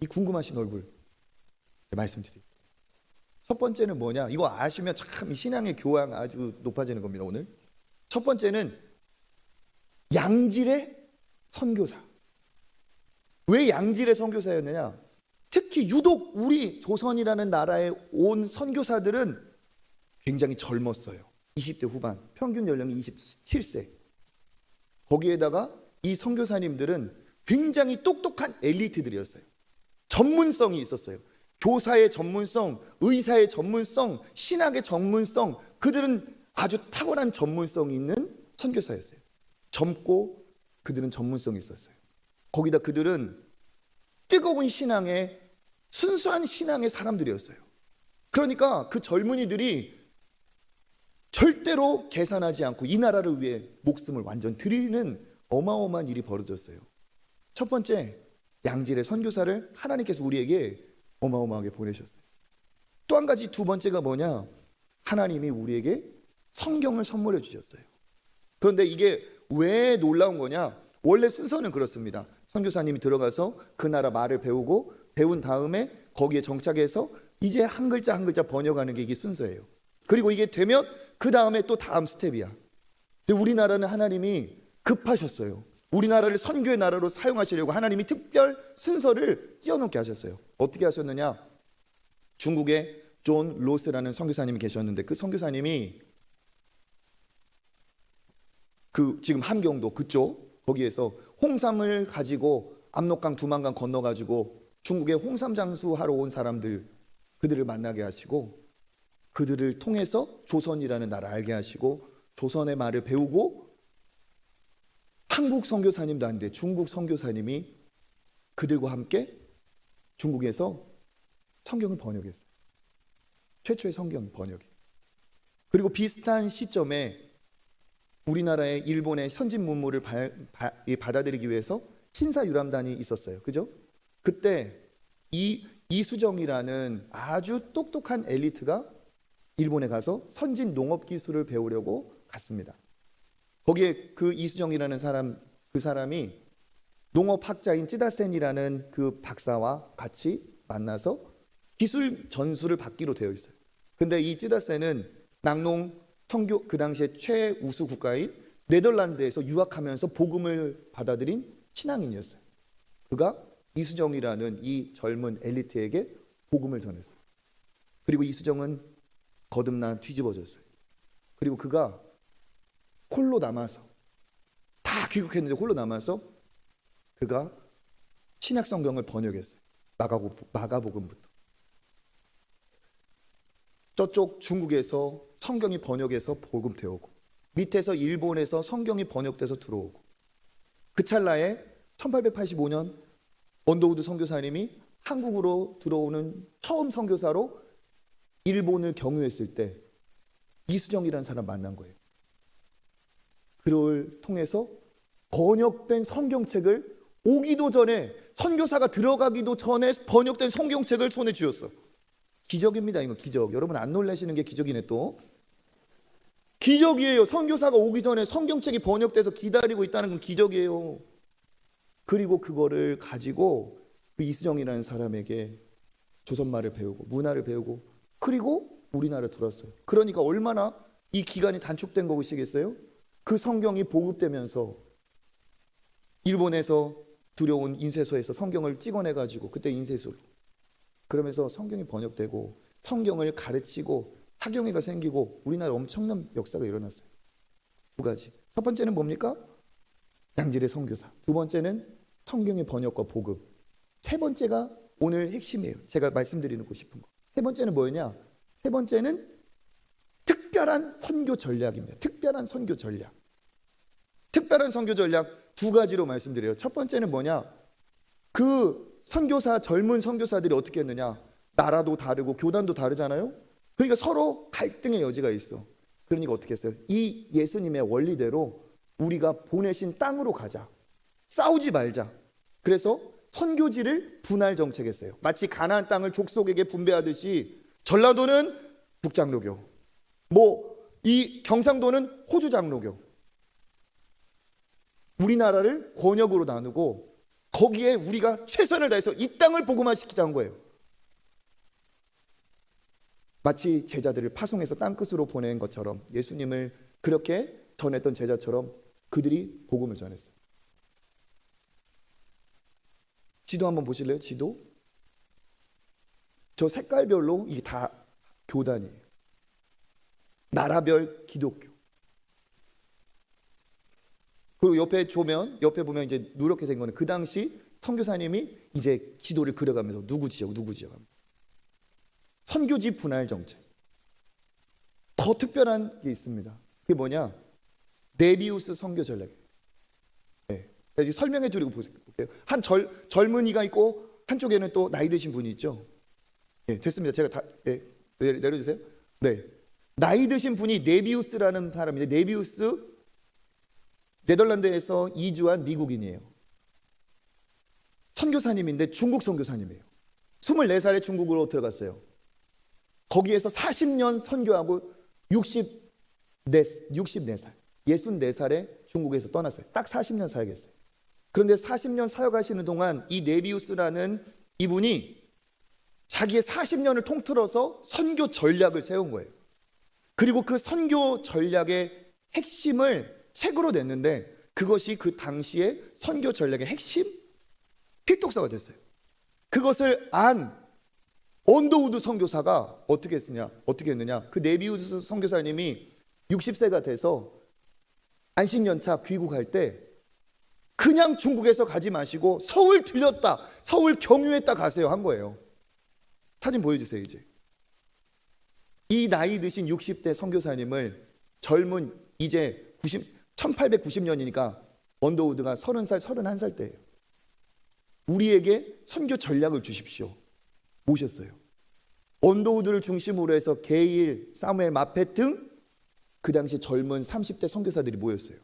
이 궁금하신 얼굴 말씀드릴게요. 첫 번째는 뭐냐? 이거 아시면 참 신앙의 교양 아주 높아지는 겁니다. 오늘 첫 번째는 양질의 선교사. 왜 양질의 선교사였느냐? 특히 유독 우리 조선이라는 나라에 온 선교사들은 굉장히 젊었어요. 20대 후반, 평균 연령이 27세. 거기에다가 이 선교사님들은 굉장히 똑똑한 엘리트들이었어요. 전문성이 있었어요. 교사의 전문성, 의사의 전문성, 신학의 전문성, 그들은 아주 탁월한 전문성이 있는 선교사였어요. 젊고 그들은 전문성이 있었어요. 거기다 그들은 뜨거운 신앙의, 순수한 신앙의 사람들이었어요. 그러니까 그 젊은이들이 절대로 계산하지 않고 이 나라를 위해 목숨을 완전 드리는 어마어마한 일이 벌어졌어요. 첫 번째, 양질의 선교사를 하나님께서 우리에게 어마어마하게 보내셨어요. 또 한 가지, 두 번째가 뭐냐? 하나님이 우리에게 성경을 선물해 주셨어요. 그런데 이게 왜 놀라운 거냐? 원래 순서는 그렇습니다. 선교사님이 들어가서 그 나라 말을 배우고 배운 다음에 거기에 정착해서 이제 한 글자 한 글자 번역하는 게 이게 순서예요. 그리고 이게 되면 그 다음에 또 다음 스텝이야. 근데 우리나라는 하나님이 급하셨어요. 우리나라를 선교의 나라로 사용하시려고 하나님이 특별 순서를 띄워놓게 하셨어요. 어떻게 하셨느냐? 중국에 존 로스라는 선교사님이 계셨는데 그 선교사님이 그 지금 함경도 그쪽 거기에서 홍삼을 가지고 압록강 두만강 건너가지고 중국에 홍삼 장수하러 온 사람들, 그들을 만나게 하시고 그들을 통해서 조선이라는 나라를 알게 하시고 조선의 말을 배우고 한국 선교사님도 아닌데 중국 선교사님이 그들과 함께 중국에서 성경을 번역했어요. 최초의 성경 번역이. 그리고 비슷한 시점에 우리나라의 일본의 선진 문물을 받아들이기 위해서 신사유람단이 있었어요. 그죠? 그때 이수정이라는 아주 똑똑한 엘리트가 일본에 가서 선진 농업 기술을 배우려고 갔습니다. 거기에 그 이수정이라는 그 사람이 농업학자인 찌다센이라는 그 박사와 같이 만나서 기술 전수를 받기로 되어 있어요. 근데 이 찌다센은 낙농 선교 그 당시에 최우수 국가인 네덜란드에서 유학하면서 복음을 받아들인 신앙인이었어요. 그가 이수정이라는 이 젊은 엘리트에게 복음을 전했어요. 그리고 이수정은 거듭나 뒤집어졌어요. 그리고 그가 홀로 남아서 다 귀국했는데 홀로 남아서 그가 신약 성경을 번역했어요. 마가복음부터. 저쪽 중국에서 성경이 번역해서 복음되어오고 밑에서 일본에서 성경이 번역돼서 들어오고 그 찰나에 1885년 언더우드 선교사님이 한국으로 들어오는 처음 선교사로 일본을 경유했을 때 이수정이라는 사람 만난 거예요. 그를 통해서 번역된 성경책을 오기도 전에 선교사가 들어가기도 전에 번역된 성경책을 손에 쥐었어. 기적입니다. 이거 기적. 여러분 안 놀라시는 게 기적이네 또. 기적이에요. 선교사가 오기 전에 성경책이 번역돼서 기다리고 있다는 건 기적이에요. 그리고 그거를 가지고 그 이수정이라는 사람에게 조선말을 배우고 문화를 배우고 그리고 우리나라에 들어왔어요. 그러니까 얼마나 이 기간이 단축된 것이겠어요? 그 성경이 보급되면서 일본에서 들여온 인쇄소에서 성경을 찍어내가지고 그때 인쇄소로 그러면서 성경이 번역되고 성경을 가르치고 학경회가 생기고 우리나라에 엄청난 역사가 일어났어요. 두 가지. 첫 번째는 뭡니까? 양질의 선교사. 두 번째는 성경의 번역과 보급. 세 번째가 오늘 핵심이에요. 제가 말씀드리고 싶은 거. 세 번째는 뭐였냐? 세 번째는 특별한 선교 전략입니다. 특별한 선교 전략. 특별한 선교 전략 두 가지로 말씀드려요. 첫 번째는 뭐냐? 그 선교사 젊은 선교사들이 어떻게 했느냐? 나라도 다르고 교단도 다르잖아요. 그러니까 서로 갈등의 여지가 있어. 그러니까 어떻게 했어요? 이 예수님의 원리대로 우리가 보내신 땅으로 가자. 싸우지 말자. 그래서 선교지를 분할 정책했어요. 마치 가나안 땅을 족속에게 분배하듯이 전라도는 북장로교, 이 경상도는 호주 장로교. 우리나라를 권역으로 나누고 거기에 우리가 최선을 다해서 이 땅을 복음화시키자는 거예요. 마치 제자들을 파송해서 땅끝으로 보낸 것처럼 예수님을 그렇게 전했던 제자처럼 그들이 복음을 전했어요. 지도 한번 보실래요? 지도? 저 색깔별로 이게 다 교단이에요. 나라별 기독교. 그리고 옆에 보면 이제 누렇게 된 거는 그 당시 선교사님이 이제 지도를 그려가면서 누구 지역 하면서 선교지 분할 정책. 더 특별한 게 있습니다. 그게 뭐냐? 네비우스 선교 전략이에요. 네. 설명해 드리고 보세요. 한 젊은이가 있고 한쪽에는 또 나이 드신 분이 있죠. 네, 됐습니다. 제가 다 내려주세요. 네, 나이 드신 분이 네비우스라는 사람인데 네비우스 네덜란드에서 이주한 미국인이에요. 선교사님인데 중국 선교사님이에요. 24살에 중국으로 들어갔어요. 거기에서 40년 선교하고 64살, 64살에 중국에서 떠났어요. 딱 40년 사역했어요. 그런데 40년 사역하시는 동안 이 네비우스라는 이분이 자기의 40년을 통틀어서 선교 전략을 세운 거예요. 그리고 그 선교 전략의 핵심을 책으로 냈는데 그것이 그 당시의 선교 전략의 핵심 필독서가 됐어요. 그것을 안 언더우드 선교사가 어떻게 했느냐? 그 네비우스 선교사님이 60세가 돼서 안식년차 귀국할 때 그냥 중국에서 가지 마시고 서울 들렸다, 서울 경유했다 가세요 한 거예요. 사진 보여주세요. 이제 이 나이 드신 60대 선교사님을 젊은 이제 1890년이니까 언더우드가 30살, 31살 때예요. 우리에게 선교 전략을 주십시오. 모셨어요. 언더우드를 중심으로 해서 게일, 사무엘 마펫 등 그 당시 젊은 30대 선교사들이 모였어요.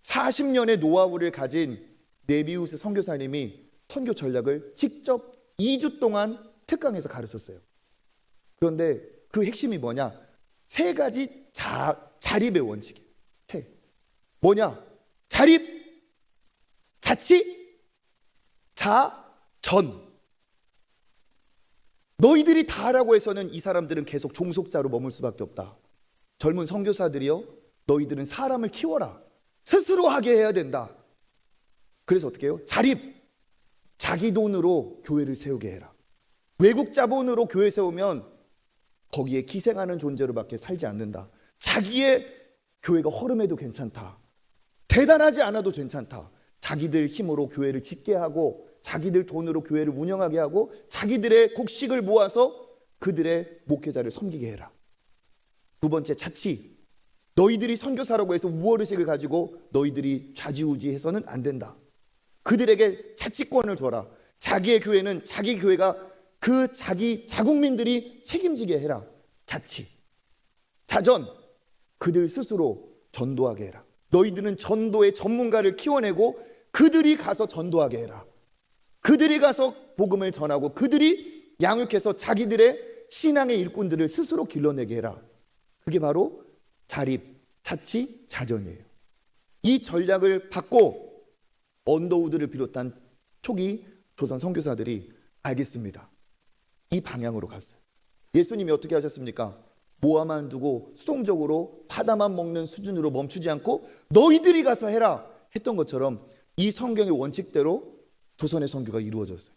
40년의 노하우를 가진 네비우스 선교사님이 선교 전략을 직접 2주 동안 특강에서 가르쳤어요. 그런데 그 핵심이 뭐냐? 3가지 자립의 원칙이에요. 뭐냐? 자립, 자치, 자전. 너희들이 다 하라고 해서는 이 사람들은 계속 종속자로 머물 수밖에 없다. 젊은 선교사들이요, 너희들은 사람을 키워라. 스스로 하게 해야 된다. 그래서 어떻게 해요? 자립, 자기 돈으로 교회를 세우게 해라. 외국 자본으로 교회 세우면 거기에 기생하는 존재로밖에 살지 않는다. 자기의 교회가 허름해도 괜찮다. 대단하지 않아도 괜찮다. 자기들 힘으로 교회를 짓게 하고 자기들 돈으로 교회를 운영하게 하고 자기들의 곡식을 모아서 그들의 목회자를 섬기게 해라. 2번째, 자치. 너희들이 선교사라고 해서 우월의식을 가지고 너희들이 좌지우지해서는 안 된다. 그들에게 자치권을 줘라. 자기의 교회는 자기 교회가 그 자기 자국민들이 책임지게 해라. 자치. 자전. 그들 스스로 전도하게 해라. 너희들은 전도의 전문가를 키워내고 그들이 가서 전도하게 해라. 그들이 가서 복음을 전하고 그들이 양육해서 자기들의 신앙의 일꾼들을 스스로 길러내게 해라. 그게 바로 자립, 자치, 자전이에요. 이 전략을 받고 언더우드를 비롯한 초기 조선 선교사들이 알겠습니다. 이 방향으로 갔어요. 예수님이 어떻게 하셨습니까? 모아만 두고 수동적으로 바다만 먹는 수준으로 멈추지 않고 너희들이 가서 해라 했던 것처럼 이 성경의 원칙대로 조선의 선교가 이루어졌어요.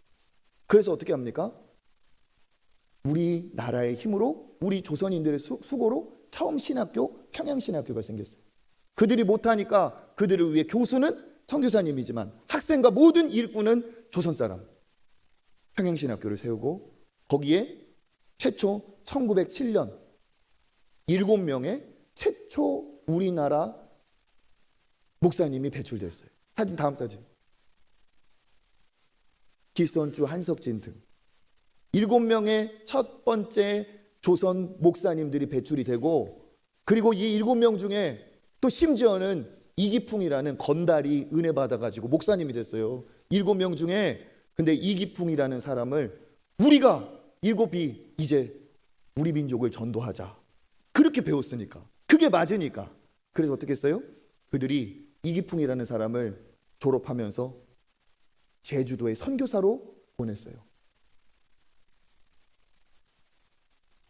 그래서 어떻게 합니까? 우리나라의 힘으로 우리 조선인들의 수고로 처음 신학교, 평양신학교가 생겼어요. 그들이 못하니까 그들을 위해 교수는 선교사님이지만 학생과 모든 일꾼은 조선 사람. 평양신학교를 세우고 거기에 최초 1907년 7명의 최초 우리나라 목사님이 배출됐어요. 사진, 다음 사진. 길선주, 한석진 등 7명의 첫 번째 조선 목사님들이 배출이 되고, 그리고 이 7명 중에 또 심지어는 이기풍이라는 건달이 은혜 받아가지고 목사님이 됐어요. 7명 중에. 근데 이기풍이라는 사람을 우리가 7이 이제 우리 민족을 전도하자. 그렇게 배웠으니까. 그게 맞으니까. 그래서 어떻게 했어요? 그들이 이기풍이라는 사람을 졸업하면서 제주도의 선교사로 보냈어요.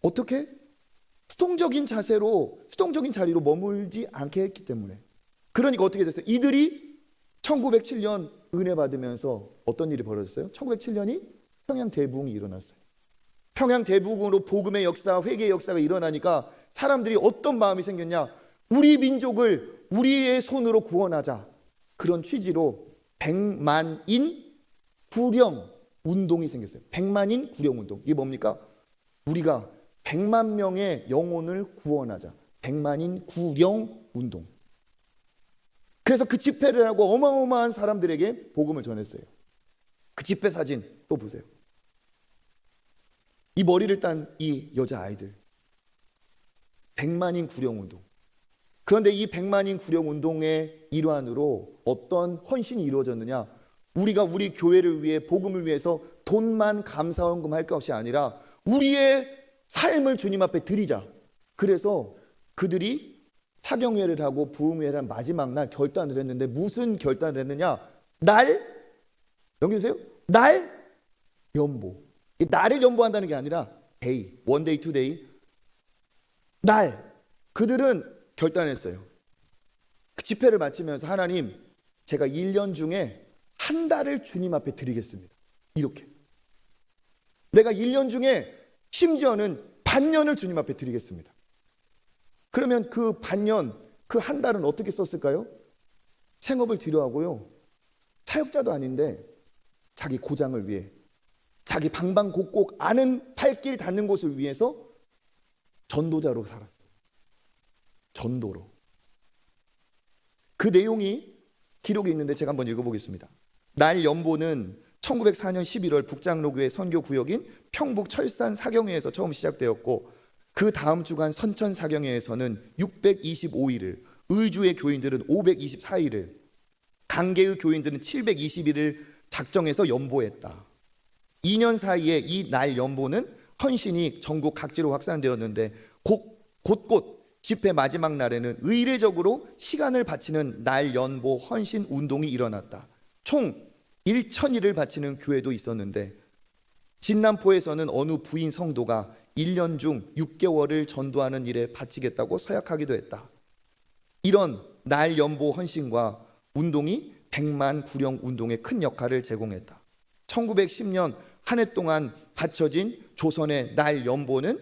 어떻게? 수동적인 자세로, 수동적인 자리로 머물지 않게 했기 때문에. 그러니까 어떻게 됐어요? 이들이 1907년 은혜 받으면서 어떤 일이 벌어졌어요? 1907년이 평양 대부흥이 일어났어요. 평양 대부흥으로 복음의 역사, 회개의 역사가 일어나니까 사람들이 어떤 마음이 생겼냐? 우리 민족을 우리의 손으로 구원하자. 그런 취지로 100만인 구령 운동이 생겼어요. 100만인 구령 운동. 이게 뭡니까? 우리가 100만 명의 영혼을 구원하자. 100만인 구령 운동. 그래서 그 집회를 하고 어마어마한 사람들에게 복음을 전했어요. 그 집회 사진 또 보세요. 이 머리를 딴 이 여자아이들. 100만인 구령 운동. 그런데 이 100만인 구령 운동의 일환으로 어떤 헌신이 이루어졌느냐? 우리가 우리 교회를 위해, 복음을 위해서 돈만 감사헌금 할 것이 아니라 우리의 삶을 주님 앞에 드리자. 그래서 그들이 사경회를 하고 부흥회를 한 마지막 날 결단을 했는데, 무슨 결단을 했느냐? 날, 여기 보세요. 날 연보. 이 날을 연보한다는 게 아니라 데이, one day, two day. 날. 그들은 결단했어요. 그 집회를 마치면서 하나님, 제가 1년 중에 한 달을 주님 앞에 드리겠습니다. 이렇게. 내가 1년 중에 심지어는 반년을 주님 앞에 드리겠습니다. 그러면 그 반년, 그 한 달은 어떻게 썼을까요? 생업을 뒤로하고요. 사역자도 아닌데 자기 고장을 위해, 자기 방방곡곡 아는 발길 닿는 곳을 위해서 전도자로 살았어요. 전도로. 그 내용이 기록이 있는데 제가 한번 읽어보겠습니다. 날 연보는 1904년 11월 북장로교회 선교구역인 평북 철산 사경회에서 처음 시작되었고 그 다음 주간 선천 사경회에서는 625일을, 의주의 교인들은 524일을, 강계의 교인들은 720일을 작정해서 연보했다. 2년 사이에 이 날 연보는 헌신이 전국 각지로 확산되었는데 곳곳 집회 마지막 날에는 의례적으로 시간을 바치는 날 연보 헌신 운동이 일어났다. 총 1,000일을 바치는 교회도 있었는데 진남포에서는 어느 부인 성도가 1년 중 6개월을 전도하는 일에 바치겠다고 서약하기도 했다. 이런 날 연보 헌신과 운동이 100만 구령 운동에 큰 역할을 제공했다. 1910년 한 해 동안 바쳐진 조선의 날 연보는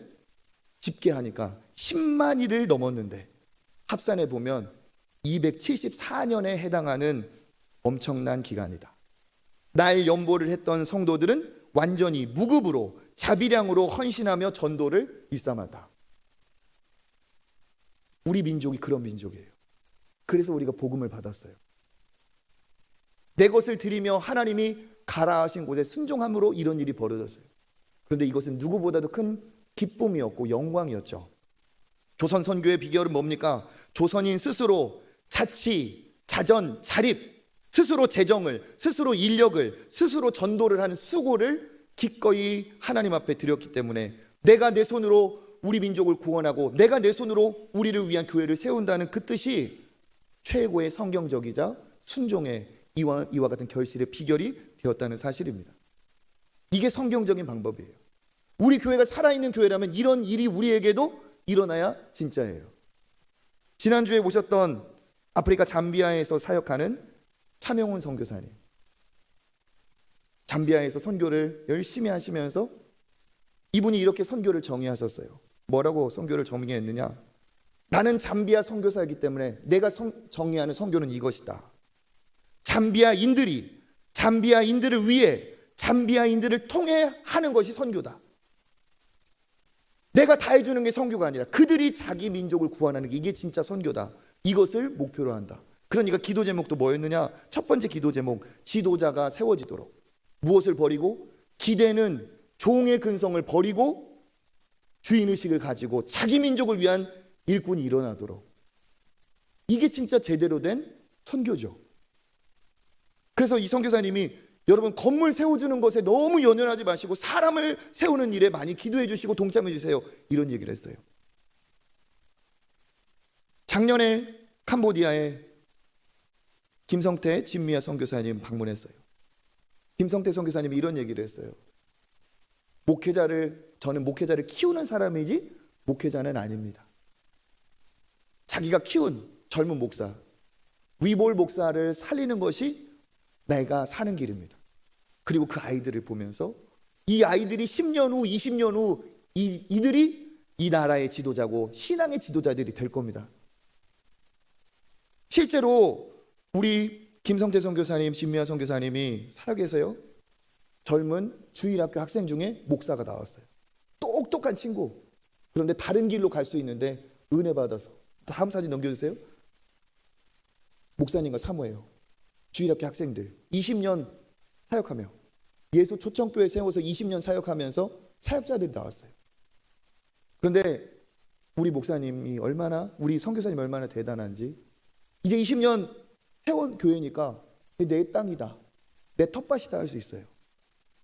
집계하니까 10만 일을 넘었는데 합산해 보면 274년에 해당하는 엄청난 기간이다. 날 연보를 했던 성도들은 완전히 무급으로 자비량으로 헌신하며 전도를 일삼았다. 우리 민족이 그런 민족이에요. 그래서 우리가 복음을 받았어요. 내 것을 드리며 하나님이 가라 하신 곳에 순종함으로 이런 일이 벌어졌어요. 그런데 이것은 누구보다도 큰 기쁨이었고 영광이었죠. 조선 선교의 비결은 뭡니까? 조선인 스스로 자치, 자전, 자립, 스스로 재정을, 스스로 인력을, 스스로 전도를 하는 수고를 기꺼이 하나님 앞에 드렸기 때문에 내가 내 손으로 우리 민족을 구원하고 내가 내 손으로 우리를 위한 교회를 세운다는 그 뜻이 최고의 성경적이자 순종의 이와 같은 결실의 비결이 되었다는 사실입니다. 이게 성경적인 방법이에요. 우리 교회가 살아있는 교회라면 이런 일이 우리에게도 일어나야 진짜예요. 지난주에 모셨던 아프리카 잠비아에서 사역하는 차명훈 선교사님, 잠비아에서 선교를 열심히 하시면서 이분이 이렇게 선교를 정의하셨어요. 뭐라고 선교를 정의했느냐? 나는 잠비아 선교사이기 때문에 내가 정의하는 선교는 이것이다. 잠비아인들을 위해 잠비아인들을 통해 하는 것이 선교다. 내가 다 해주는 게 선교가 아니라 그들이 자기 민족을 구원하는 게 이게 진짜 선교다. 이것을 목표로 한다. 그러니까 기도 제목도 뭐였느냐? 첫 번째 기도 제목, 지도자가 세워지도록. 무엇을 버리고? 기대는 종의 근성을 버리고 주인의식을 가지고 자기 민족을 위한 일꾼이 일어나도록. 이게 진짜 제대로 된 선교죠. 그래서 이 선교사님이 여러분 건물 세워주는 것에 너무 연연하지 마시고 사람을 세우는 일에 많이 기도해 주시고 동참해 주세요. 이런 얘기를 했어요. 작년에 캄보디아에 김성태 진미아 선교사님 방문했어요. 김성태 선교사님이 이런 얘기를 했어요. 저는 목회자를 키우는 사람이지 목회자는 아닙니다. 자기가 키운 젊은 목사, 위볼 목사를 살리는 것이 내가 사는 길입니다. 그리고 그 아이들을 보면서 이 아이들이 10년 후, 20년 후 이들이 이 나라의 지도자고 신앙의 지도자들이 될 겁니다. 실제로 우리 김성태 선교사님, 진미아 선교사님이 사역에서요, 젊은 주일학교 학생 중에 목사가 나왔어요. 똑똑한 친구. 그런데 다른 길로 갈 수 있는데 은혜 받아서. 다음 사진 넘겨주세요. 목사님과 사모예요. 주일학교 학생들 20년 사역하며 예수 초청교회 세워서 20년 사역하면서 사역자들이 나왔어요. 그런데 우리 목사님이 우리 선교사님이 얼마나 대단한지, 이제 20년 세운 교회니까 내 땅이다, 내 텃밭이다 할 수 있어요.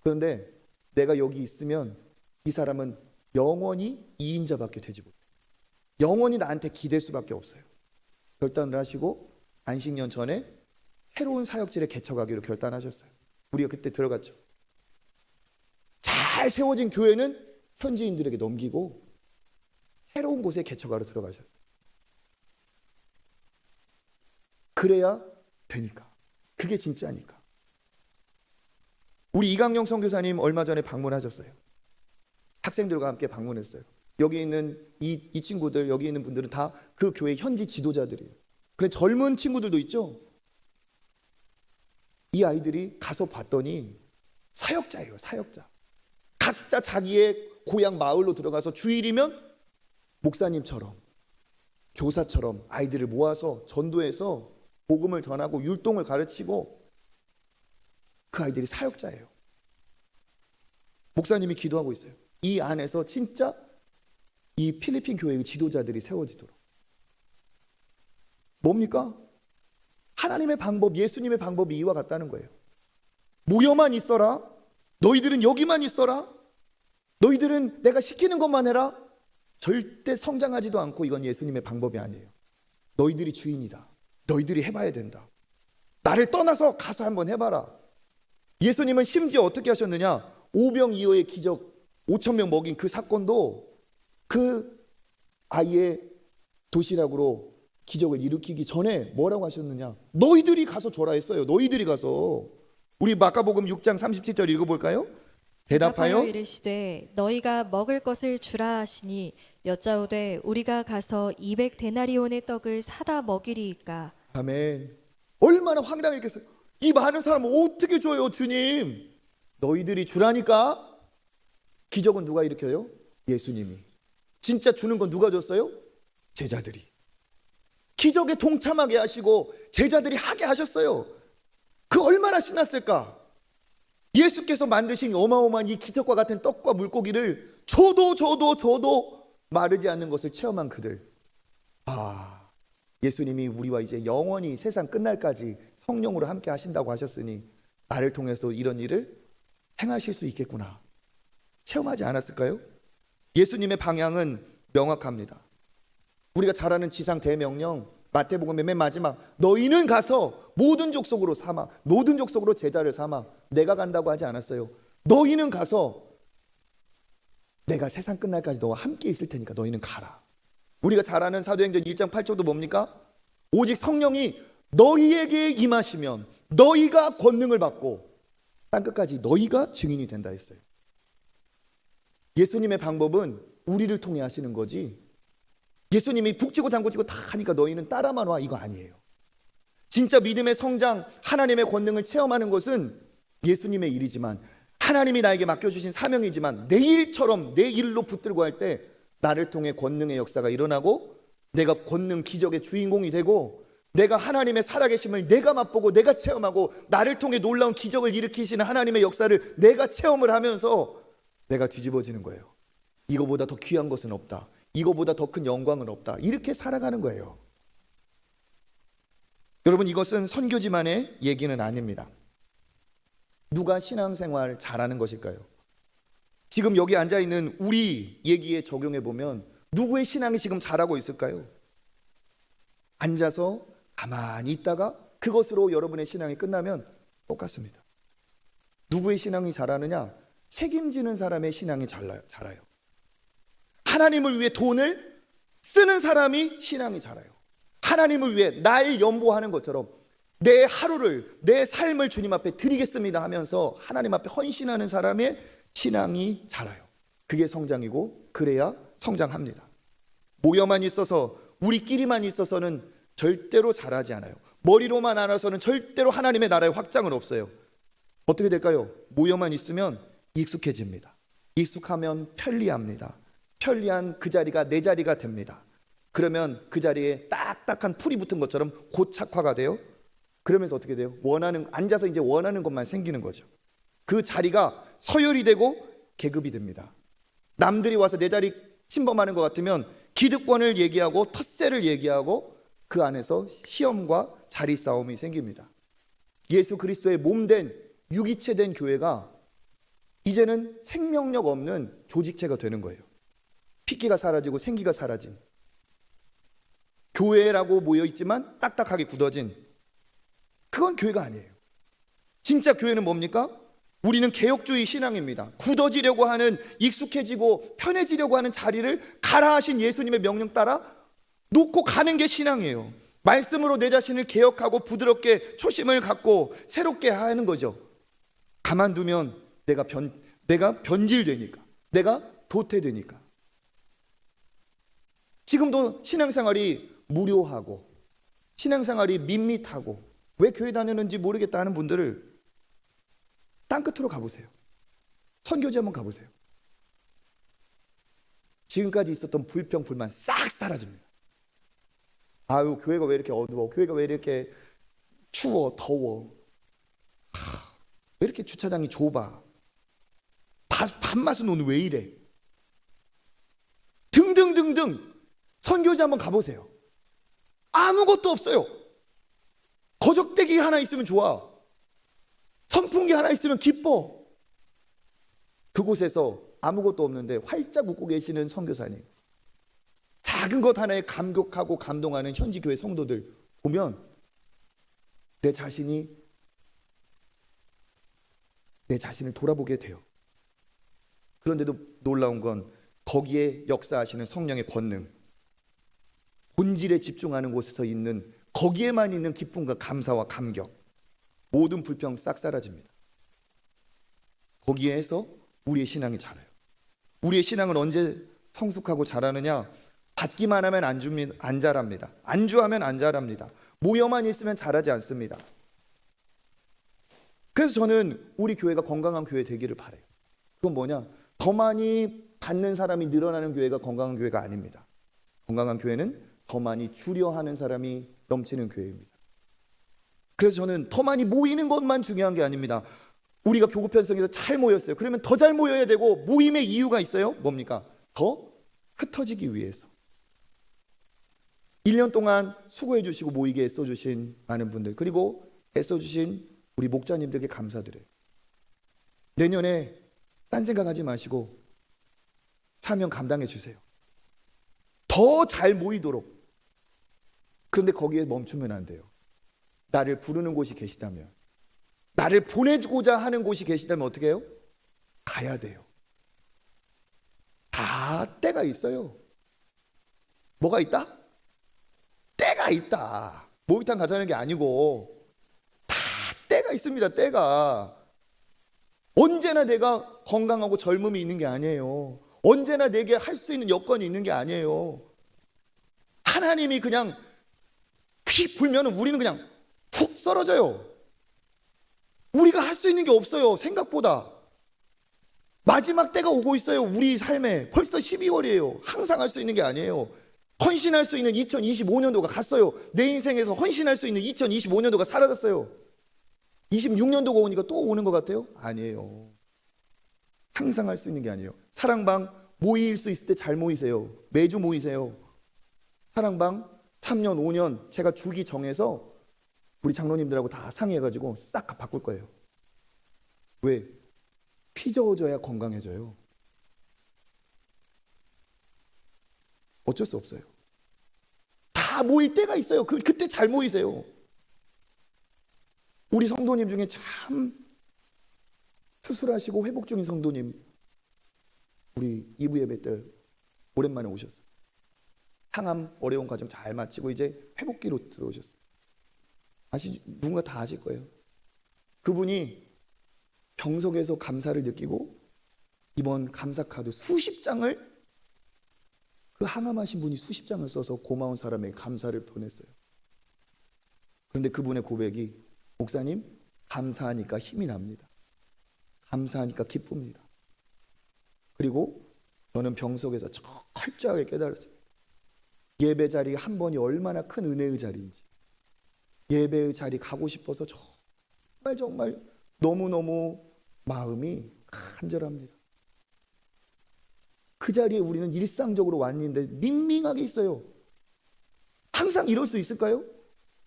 그런데 내가 여기 있으면 이 사람은 영원히 2인자밖에 되지 못해요. 영원히 나한테 기댈 수밖에 없어요. 결단을 하시고 안식년 전에 새로운 사역지를 개척하기로 결단하셨어요. 우리가 그때 들어갔죠. 잘 세워진 교회는 현지인들에게 넘기고 새로운 곳에 개척하러 들어가셨어요. 그래야 되니까. 그게 진짜니까. 우리 이강영 선교사님 얼마 전에 방문하셨어요. 학생들과 함께 방문했어요. 여기 있는 이 친구들, 여기 있는 분들은 다 그 교회 현지 지도자들이에요. 그런데 젊은 친구들도 있죠. 이 아이들이 가서 봤더니 사역자예요. 사역자. 각자 자기의 고향 마을로 들어가서 주일이면 목사님처럼 교사처럼 아이들을 모아서 전도해서 복음을 전하고 율동을 가르치고 그 아이들이 사역자예요. 목사님이 기도하고 있어요. 이 안에서 진짜 이 필리핀 교회의 지도자들이 세워지도록. 뭡니까? 하나님의 방법, 예수님의 방법이 이와 같다는 거예요. 모여만 있어라. 너희들은 여기만 있어라. 너희들은 내가 시키는 것만 해라. 절대 성장하지도 않고 이건 예수님의 방법이 아니에요. 너희들이 주인이다. 너희들이 해봐야 된다. 나를 떠나서 가서 한번 해봐라. 예수님은 심지어 어떻게 하셨느냐? 오병이어의 기적 5,000명 먹인 그 사건도 그 아이의 도시락으로 기적을 일으키기 전에 뭐라고 하셨느냐? 너희들이 가서 줘라 했어요. 너희들이 가서. 우리 마가복음 6장 37절 읽어볼까요? 대답하여 이르시되 너희가 먹을 것을 주라 하시니 여짜오되 우리가 가서 200데나리온의 떡을 사다 먹이리이까. 아멘. 얼마나 황당했겠어요. 이 많은 사람을 어떻게 줘요, 주님? 너희들이 주라니까. 기적은 누가 일으켜요? 예수님이. 진짜 주는 건 누가 줬어요? 제자들이. 기적에 동참하게 하시고 제자들이 하게 하셨어요. 그 얼마나 신났을까? 예수께서 만드신 어마어마한 이 기적과 같은 떡과 물고기를 줘도 마르지 않는 것을 체험한 그들. 아, 예수님이 우리와 이제 영원히 세상 끝날까지 성령으로 함께 하신다고 하셨으니 나를 통해서 이런 일을 행하실 수 있겠구나. 체험하지 않았을까요? 예수님의 방향은 명확합니다. 우리가 잘 아는 지상 대명령 마태복음의 맨 마지막, 너희는 가서 모든 족속으로 삼아, 모든 족속으로 제자를 삼아. 내가 간다고 하지 않았어요. 너희는 가서 내가 세상 끝날까지 너와 함께 있을 테니까 너희는 가라. 우리가 잘 아는 사도행전 1장 8절도 뭡니까? 오직 성령이 너희에게 임하시면 너희가 권능을 받고 땅끝까지 너희가 증인이 된다 했어요. 예수님의 방법은 우리를 통해 하시는 거지, 예수님이 북치고 장구치고 다 하니까 너희는 따라만 와, 이거 아니에요. 진짜 믿음의 성장, 하나님의 권능을 체험하는 것은 예수님의 일이지만, 하나님이 나에게 맡겨주신 사명이지만, 내 일처럼 내 일로 붙들고 할 때 나를 통해 권능의 역사가 일어나고 내가 권능 기적의 주인공이 되고 내가 하나님의 살아계심을 내가 맛보고 내가 체험하고 나를 통해 놀라운 기적을 일으키시는 하나님의 역사를 내가 체험을 하면서 내가 뒤집어지는 거예요. 이거보다 더 귀한 것은 없다. 이거보다 더 큰 영광은 없다. 이렇게 살아가는 거예요. 여러분, 이것은 선교지만의 얘기는 아닙니다. 누가 신앙생활 잘하는 것일까요? 지금 여기 앉아있는 우리 얘기에 적용해 보면 누구의 신앙이 지금 잘하고 있을까요? 앉아서 가만히 있다가 그것으로 여러분의 신앙이 끝나면 똑같습니다. 누구의 신앙이 잘하느냐? 책임지는 사람의 신앙이 잘해요. 하나님을 위해 돈을 쓰는 사람이 신앙이 잘해요. 하나님을 위해 날 연보하는 것처럼 내 하루를, 내 삶을 주님 앞에 드리겠습니다 하면서 하나님 앞에 헌신하는 사람의 신앙이 자라요. 그게 성장이고 그래야 성장합니다. 모여만 있어서 우리끼리만 있어서는 절대로 자라지 않아요. 머리로만 알아서는 절대로 하나님의 나라의 확장은 없어요. 어떻게 될까요? 모여만 있으면 익숙해집니다. 익숙하면 편리합니다. 편리한 그 자리가 내 자리가 됩니다. 그러면 그 자리에 딱딱한 풀이 붙은 것처럼 고착화가 돼요. 그러면서 어떻게 돼요? 앉아서 이제 원하는 것만 생기는 거죠. 그 자리가 서열이 되고 계급이 됩니다. 남들이 와서 내 자리 침범하는 것 같으면 기득권을 얘기하고 텃세를 얘기하고 그 안에서 시험과 자리 싸움이 생깁니다. 예수 그리스도의 몸된 유기체된 교회가 이제는 생명력 없는 조직체가 되는 거예요. 핏기가 사라지고 생기가 사라진, 교회라고 모여있지만 딱딱하게 굳어진, 그건 교회가 아니에요. 진짜 교회는 뭡니까? 우리는 개혁주의 신앙입니다. 굳어지려고 하는, 익숙해지고 편해지려고 하는 자리를 가라 하신 예수님의 명령 따라 놓고 가는 게 신앙이에요. 말씀으로 내 자신을 개혁하고 부드럽게 초심을 갖고 새롭게 하는 거죠. 가만두면 내가 변질되니까, 내가 도태되니까. 지금도 신앙생활이 무료하고 신앙생활이 밋밋하고 왜 교회 다니는지 모르겠다 하는 분들을 땅끝으로 가보세요. 선교지 한번 가보세요. 지금까지 있었던 불평, 불만 싹 사라집니다. 아유, 교회가 왜 이렇게 어두워? 교회가 왜 이렇게 추워, 더워? 왜 이렇게 주차장이 좁아? 밥맛은 오늘 왜 이래? 등등등등. 선교지 한번 가보세요. 아무것도 없어요. 거적대기 하나 있으면 좋아. 선풍기 하나 있으면 기뻐. 그곳에서 아무것도 없는데 활짝 웃고 계시는 선교사님, 작은 것 하나에 감격하고 감동하는 현지 교회 성도들 보면 내 자신을 돌아보게 돼요. 그런데도 놀라운 건 거기에 역사하시는 성령의 권능, 본질에 집중하는 곳에서 있는, 거기에만 있는 기쁨과 감사와 감격, 모든 불평 싹 사라집니다. 거기에서 우리의 신앙이 자라요. 우리의 신앙은 언제 성숙하고 자라느냐? 받기만 하면 안 자랍니다. 안주하면 안 자랍니다. 모여만 있으면 자라지 않습니다. 그래서 저는 우리 교회가 건강한 교회 되기를 바라요. 그건 뭐냐? 더 많이 받는 사람이 늘어나는 교회가 건강한 교회가 아닙니다. 건강한 교회는 더 많이 주려 하는 사람이 넘치는 교회입니다. 그래서 저는 더 많이 모이는 것만 중요한 게 아닙니다. 우리가 교구 편성에서 잘 모였어요. 그러면 더 잘 모여야 되고, 모임의 이유가 있어요. 뭡니까? 더 흩어지기 위해서. 1년 동안 수고해 주시고 모이게 애써 주신 많은 분들, 그리고 애써 주신 우리 목자님들께 감사드려요. 내년에 딴 생각하지 마시고 사명 감당해 주세요. 더 잘 모이도록. 그런데 거기에 멈추면 안 돼요. 나를 부르는 곳이 계시다면, 나를 보내고자 하는 곳이 계시다면 어떻게 해요? 가야 돼요. 다 때가 있어요. 뭐가 있다? 때가 있다. 목욕탕 가자는 게 아니고 다 때가 있습니다. 때가. 언제나 내가 건강하고 젊음이 있는 게 아니에요. 언제나 내게 할 수 있는 여건이 있는 게 아니에요. 하나님이 그냥 휙 불면 우리는 그냥 푹 쓰러져요. 우리가 할 수 있는 게 없어요. 생각보다. 마지막 때가 오고 있어요. 우리 삶에. 벌써 12월이에요. 항상 할 수 있는 게 아니에요. 헌신할 수 있는 2025년도가 갔어요. 내 인생에서 헌신할 수 있는 2025년도가 사라졌어요. 26년도가 오니까 또 오는 것 같아요? 아니에요. 항상 할 수 있는 게 아니에요. 사랑방 모일 수 있을 때 잘 모이세요. 매주 모이세요. 사랑방 3년, 5년 제가 주기 정해서 우리 장로님들하고 다 상의해가지고 싹 바꿀 거예요. 왜? 피 저어져야 건강해져요. 어쩔 수 없어요. 다 모일 때가 있어요. 그때 잘 모이세요. 우리 성도님 중에 참 수술하시고 회복 중인 성도님, 우리 2부 예배 때 오랜만에 오셨어요. 항암 어려운 과정 잘 마치고 이제 회복기로 들어오셨어요. 누군가 다 아실 거예요. 그분이 병석에서 감사를 느끼고 이번 감사 카드 수십 장을, 그 항암하신 분이 수십 장을 써서 고마운 사람에게 감사를 보냈어요. 그런데 그분의 고백이, 목사님, 감사하니까 힘이 납니다. 감사하니까 기쁩니다. 그리고 저는 병석에서 철저하게 깨달았어요. 예배 자리 한 번이 얼마나 큰 은혜의 자리인지. 예배의 자리 가고 싶어서 정말 너무너무 마음이 간절합니다. 그 자리에 우리는 일상적으로 왔는데 밍밍하게 있어요. 항상 이럴 수 있을까요?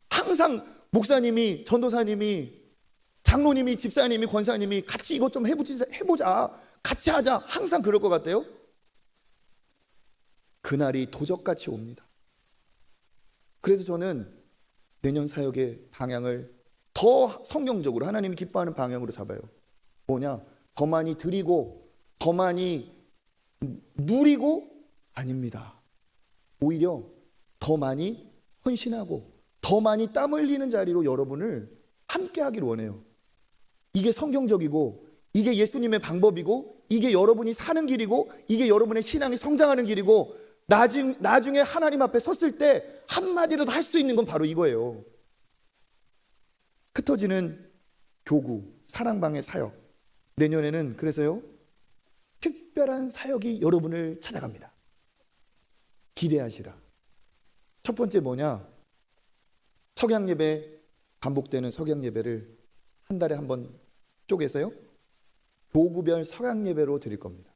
항상 목사님이, 전도사님이, 장로님이, 집사님이, 권사님이 같이 이것 좀 해보자, 같이 하자, 항상 그럴 것 같아요? 그날이 도적같이 옵니다. 그래서 저는 내년 사역의 방향을 더 성경적으로 하나님이 기뻐하는 방향으로 잡아요. 뭐냐? 더 많이 드리고 더 많이 누리고 아닙니다. 오히려 더 많이 헌신하고 더 많이 땀 흘리는 자리로 여러분을 함께 하기를 원해요. 이게 성경적이고 이게 예수님의 방법이고 이게 여러분이 사는 길이고 이게 여러분의 신앙이 성장하는 길이고 나중에 하나님 앞에 섰을 때 한마디라도 할 수 있는 건 바로 이거예요. 흩어지는 교구, 사랑방의 사역. 내년에는 그래서요, 특별한 사역이 여러분을 찾아갑니다. 기대하시라. 첫 번째 뭐냐? 석양 예배, 반복되는 석양 예배를 한 달에 한 번 쪼개서요, 교구별 석양 예배로 드릴 겁니다.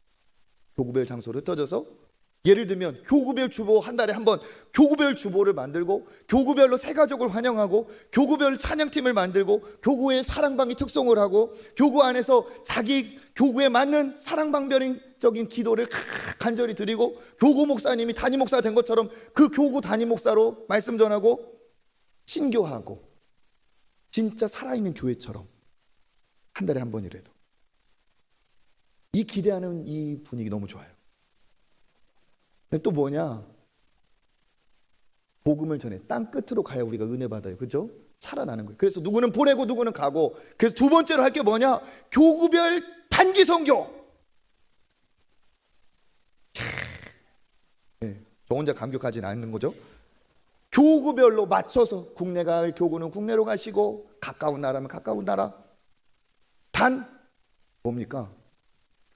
교구별 장소를 흩어져서, 예를 들면 교구별 주보 한 달에 한 번 교구별 주보를 만들고, 교구별로 새 가족을 환영하고, 교구별 찬양팀을 만들고, 교구의 사랑방이 특송을 하고, 교구 안에서 자기 교구에 맞는 사랑방별적인 기도를 간절히 드리고, 교구 목사님이 담임 목사가 된 것처럼 그 교구 담임 목사로 말씀 전하고, 신교하고, 진짜 살아있는 교회처럼 한 달에 한 번이라도. 이 기대하는 이 분위기 너무 좋아요. 근데 또 뭐냐? 복음을 전해 땅 끝으로 가야 우리가 은혜 받아요. 그렇죠? 살아나는 거예요. 그래서 누구는 보내고 누구는 가고. 그래서 두 번째로 할 게 뭐냐? 교구별 단기 선교. 네, 저 혼자 감격하진 않는 거죠. 교구별로 맞춰서 국내 갈 교구는 국내로 가시고, 가까운 나라면 가까운 나라. 단 뭡니까?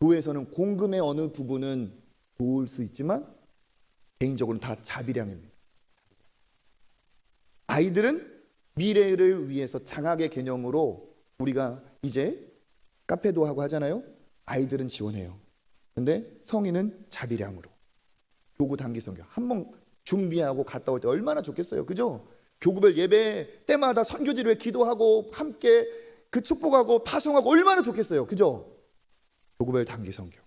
교회에서는 공금의 어느 부분은 도울 수 있지만 개인적으로는 다 자비량입니다. 아이들은 미래를 위해서 장학의 개념으로 우리가 이제 카페도 하고 하잖아요. 아이들은 지원해요. 근데 성인은 자비량으로. 교구 단기 선교 한 번 준비하고 갔다 올 때 얼마나 좋겠어요. 그죠? 교구별 예배 때마다 선교지를 기도하고 함께 그 축복하고 파송하고 얼마나 좋겠어요. 그죠? 교구별 단기 선교.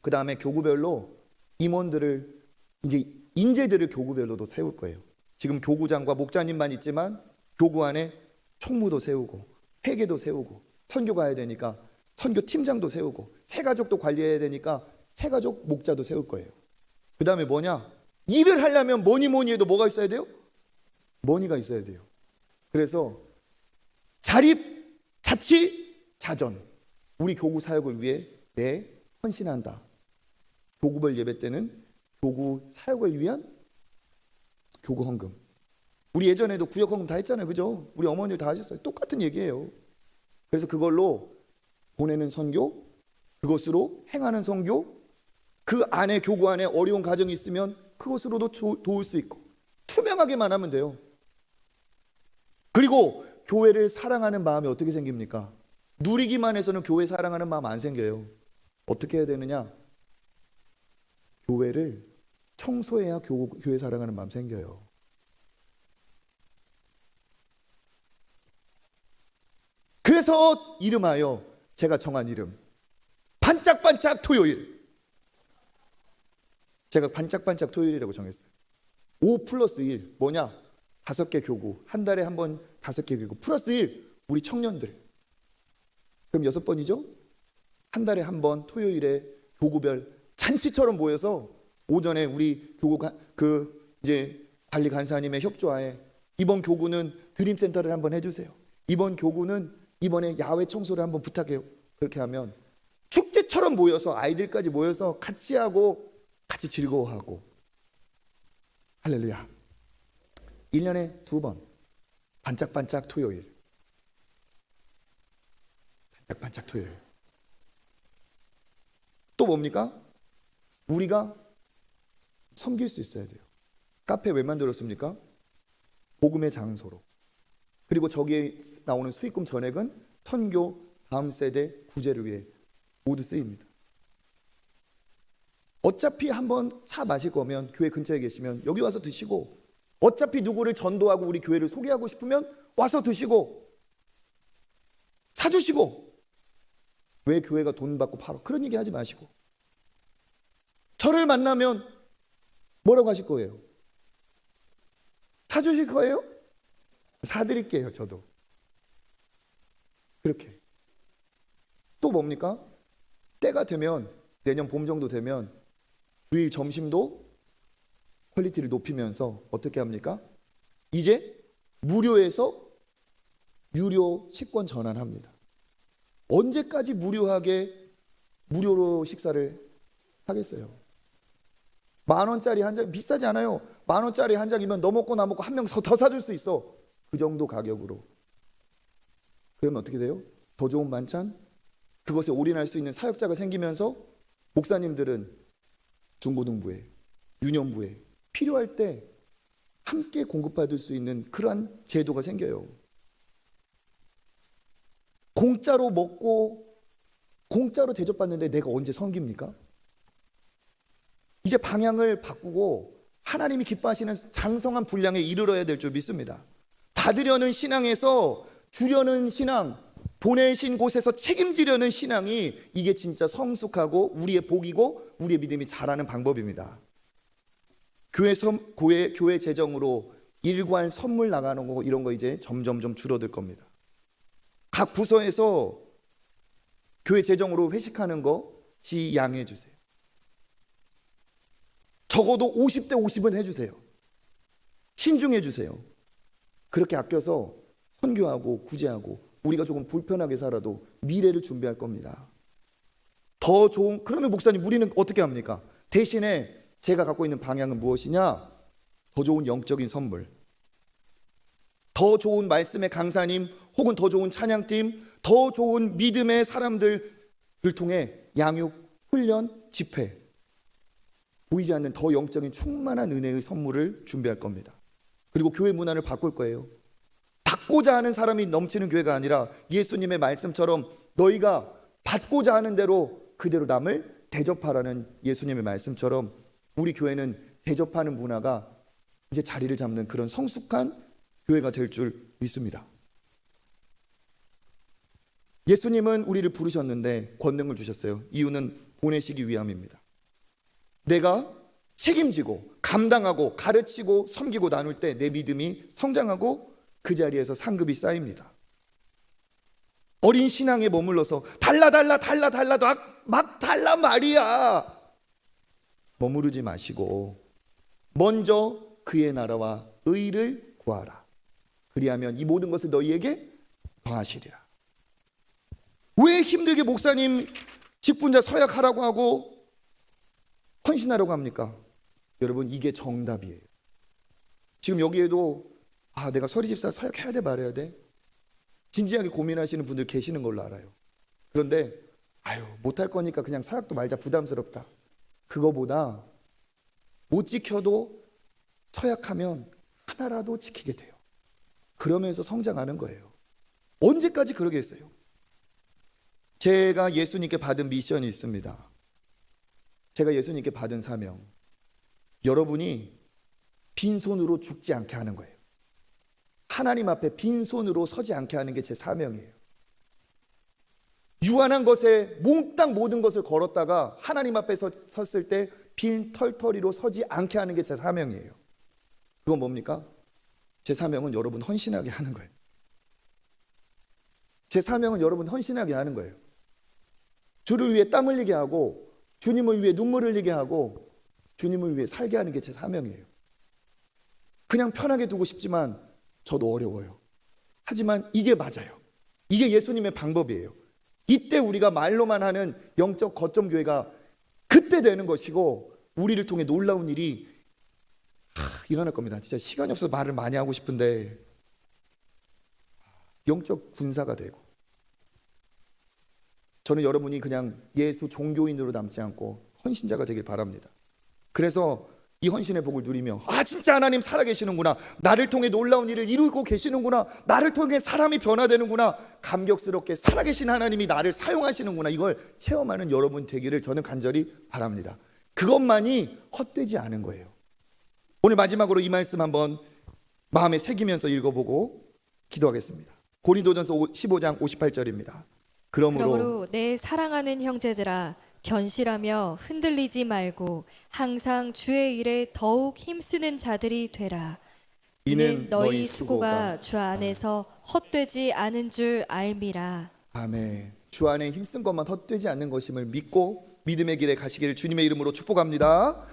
그 다음에 교구별로 임원들을, 이제 인재들을 교구별로도 세울 거예요. 지금 교구장과 목자님만 있지만 교구 안에 총무도 세우고 회계도 세우고, 선교 가야 되니까 선교 팀장도 세우고, 새가족도 관리해야 되니까 새가족 목자도 세울 거예요. 그 다음에 뭐냐? 일을 하려면 뭐니 해도 뭐가 있어야 돼요? 머니가 있어야 돼요. 그래서 자립, 자치, 자전. 우리 교구 사역을 위해 내 헌신한다. 교구별 예배 때는 교구 사역을 위한 교구 헌금. 우리 예전에도 구역 헌금 다 했잖아요. 그죠? 우리 어머니들 다 하셨어요. 똑같은 얘기예요. 그래서 그걸로 보내는 선교, 그것으로 행하는 선교, 그 안에 교구 안에 어려운 가정이 있으면 그것으로도 도울 수 있고, 투명하게만 하면 돼요. 그리고 교회를 사랑하는 마음이 어떻게 생깁니까? 누리기만 해서는 교회 사랑하는 마음 안 생겨요. 어떻게 해야 되느냐? 교회를 청소해야 교회 사랑하는 마음 생겨요. 그래서 이름하여 제가 정한 이름, 반짝반짝 토요일. 제가 반짝반짝 토요일이라고 정했어요. 5+1 뭐냐? 5개 교구, 한 달에 한 번 5개 교구 플러스 1 우리 청년들. 그럼 6번이죠? 한 달에 한 번 토요일에 교구별 잔치처럼 모여서 오전에 우리 교구 이제 관리 간사님의 협조하에 이번 교구는 드림센터를 한번 해주세요. 이번 교구는 이번에 야외 청소를 한번 부탁해요. 그렇게 하면 축제처럼 모여서 아이들까지 모여서 같이 하고 같이 즐거워하고. 할렐루야. 1년에 2번 반짝반짝 토요일. 반짝반짝 토요일. 또 뭡니까? 우리가 섬길 수 있어야 돼요. 카페 왜 만들었습니까? 복음의 장소로. 그리고 저기에 나오는 수익금 전액은 선교 다음 세대 구제를 위해 모두 쓰입니다. 어차피 한번 차 마실 거면 교회 근처에 계시면 여기 와서 드시고, 어차피 누구를 전도하고 우리 교회를 소개하고 싶으면 와서 드시고 사주시고. 왜 교회가 돈 받고 팔아? 그런 얘기 하지 마시고, 저를 만나면 뭐라고 하실 거예요? 사주실 거예요? 사드릴게요. 저도 그렇게. 또 뭡니까? 때가 되면 내년 봄 정도 되면 주일 점심도 퀄리티를 높이면서 어떻게 합니까? 이제 무료에서 유료 식권 전환합니다. 언제까지 무료로 식사를 하겠어요? 10,000원짜리 한 장, 비싸지 않아요. 10,000원짜리 한 장이면 너 먹고 나 먹고 한 명 더 사줄 수 있어. 그 정도 가격으로. 그러면 어떻게 돼요? 더 좋은 반찬, 그것에 올인할 수 있는 사역자가 생기면서 목사님들은 중고등부에, 유년부에 필요할 때 함께 공급받을 수 있는 그러한 제도가 생겨요. 공짜로 먹고 공짜로 대접받는데 내가 언제 섬깁니까? 이제 방향을 바꾸고 하나님이 기뻐하시는 장성한 분량에 이르러야 될 줄 믿습니다. 받으려는 신앙에서 주려는 신앙, 보내신 곳에서 책임지려는 신앙이 이게 진짜 성숙하고 우리의 복이고 우리의 믿음이 자라는 방법입니다. 교회 재정으로 일괄 선물 나가는 거 이런 거 이제 점점 줄어들 겁니다. 각 부서에서 교회 재정으로 회식하는 거 지양해 주세요. 적어도 50대 50은 해주세요. 신중해 주세요. 그렇게 아껴서 선교하고 구제하고 우리가 조금 불편하게 살아도 미래를 준비할 겁니다. 더 좋은, 그러면 목사님 우리는 어떻게 합니까? 대신에 제가 갖고 있는 방향은 무엇이냐? 더 좋은 영적인 선물, 더 좋은 말씀의 강사님, 혹은 더 좋은 찬양팀, 더 좋은 믿음의 사람들을 통해 양육, 훈련, 집회, 보이지 않는 더 영적인 충만한 은혜의 선물을 준비할 겁니다. 그리고 교회 문화를 바꿀 거예요. 받고자 하는 사람이 넘치는 교회가 아니라 예수님의 말씀처럼 너희가 받고자 하는 대로 그대로 남을 대접하라는 예수님의 말씀처럼 우리 교회는 대접하는 문화가 이제 자리를 잡는 그런 성숙한 교회가 될 줄 믿습니다. 예수님은 우리를 부르셨는데 권능을 주셨어요. 이유는 보내시기 위함입니다. 내가 책임지고 감당하고 가르치고 섬기고 나눌 때 내 믿음이 성장하고 그 자리에서 상급이 쌓입니다. 어린 신앙에 머물러서 달라 막 달라 말이야 머무르지 마시고 먼저 그의 나라와 의를 구하라. 그리하면 이 모든 것을 너희에게 더하시리라. 왜 힘들게 목사님 직분자 서약하라고 하고 헌신하라고 합니까? 여러분 이게 정답이에요. 지금 여기에도 내가 서리집사 서약해야 돼 말해야 돼? 진지하게 고민하시는 분들 계시는 걸로 알아요. 그런데 못할 거니까 그냥 서약도 말자, 부담스럽다. 그거보다 못 지켜도 서약하면 하나라도 지키게 돼요. 그러면서 성장하는 거예요. 언제까지 그러겠어요? 제가 예수님께 받은 미션이 있습니다. 제가 예수님께 받은 사명, 여러분이 빈손으로 죽지 않게 하는 거예요. 하나님 앞에 빈손으로 서지 않게 하는 게 제 사명이에요. 유한한 것에 몽땅 모든 것을 걸었다가 하나님 앞에 섰을 때 빈 털터리로 서지 않게 하는 게 제 사명이에요. 그건 뭡니까? 제 사명은 여러분 헌신하게 하는 거예요. 제 사명은 여러분 헌신하게 하는 거예요. 주를 위해 땀 흘리게 하고 주님을 위해 눈물 흘리게 하고 주님을 위해 살게 하는 게 제 사명이에요. 그냥 편하게 두고 싶지만 저도 어려워요. 하지만 이게 맞아요. 이게 예수님의 방법이에요. 이때 우리가 말로만 하는 영적 거점 교회가 그때 되는 것이고 우리를 통해 놀라운 일이 일어날 겁니다. 진짜 시간이 없어서 말을 많이 하고 싶은데 영적 군사가 되고 저는 여러분이 그냥 예수 종교인으로 남지 않고 헌신자가 되길 바랍니다. 그래서 이 헌신의 복을 누리며 진짜 하나님 살아계시는구나, 나를 통해 놀라운 일을 이루고 계시는구나, 나를 통해 사람이 변화되는구나, 감격스럽게 살아계신 하나님이 나를 사용하시는구나, 이걸 체험하는 여러분 되기를 저는 간절히 바랍니다. 그것만이 헛되지 않은 거예요. 오늘 마지막으로 이 말씀 한번 마음에 새기면서 읽어보고 기도하겠습니다. 고린도전서 15장 58절입니다. 그러므로 내 사랑하는 형제들아 견실하며 흔들리지 말고 항상 주의 일에 더욱 힘쓰는 자들이 되라. 이는 너희 수고가 주 안에서 헛되지 않은 줄 알미라. 아멘. 주 안에 힘쓴 것만 헛되지 않는 것임을 믿고 믿음의 길에 가시기를 주님의 이름으로 축복합니다.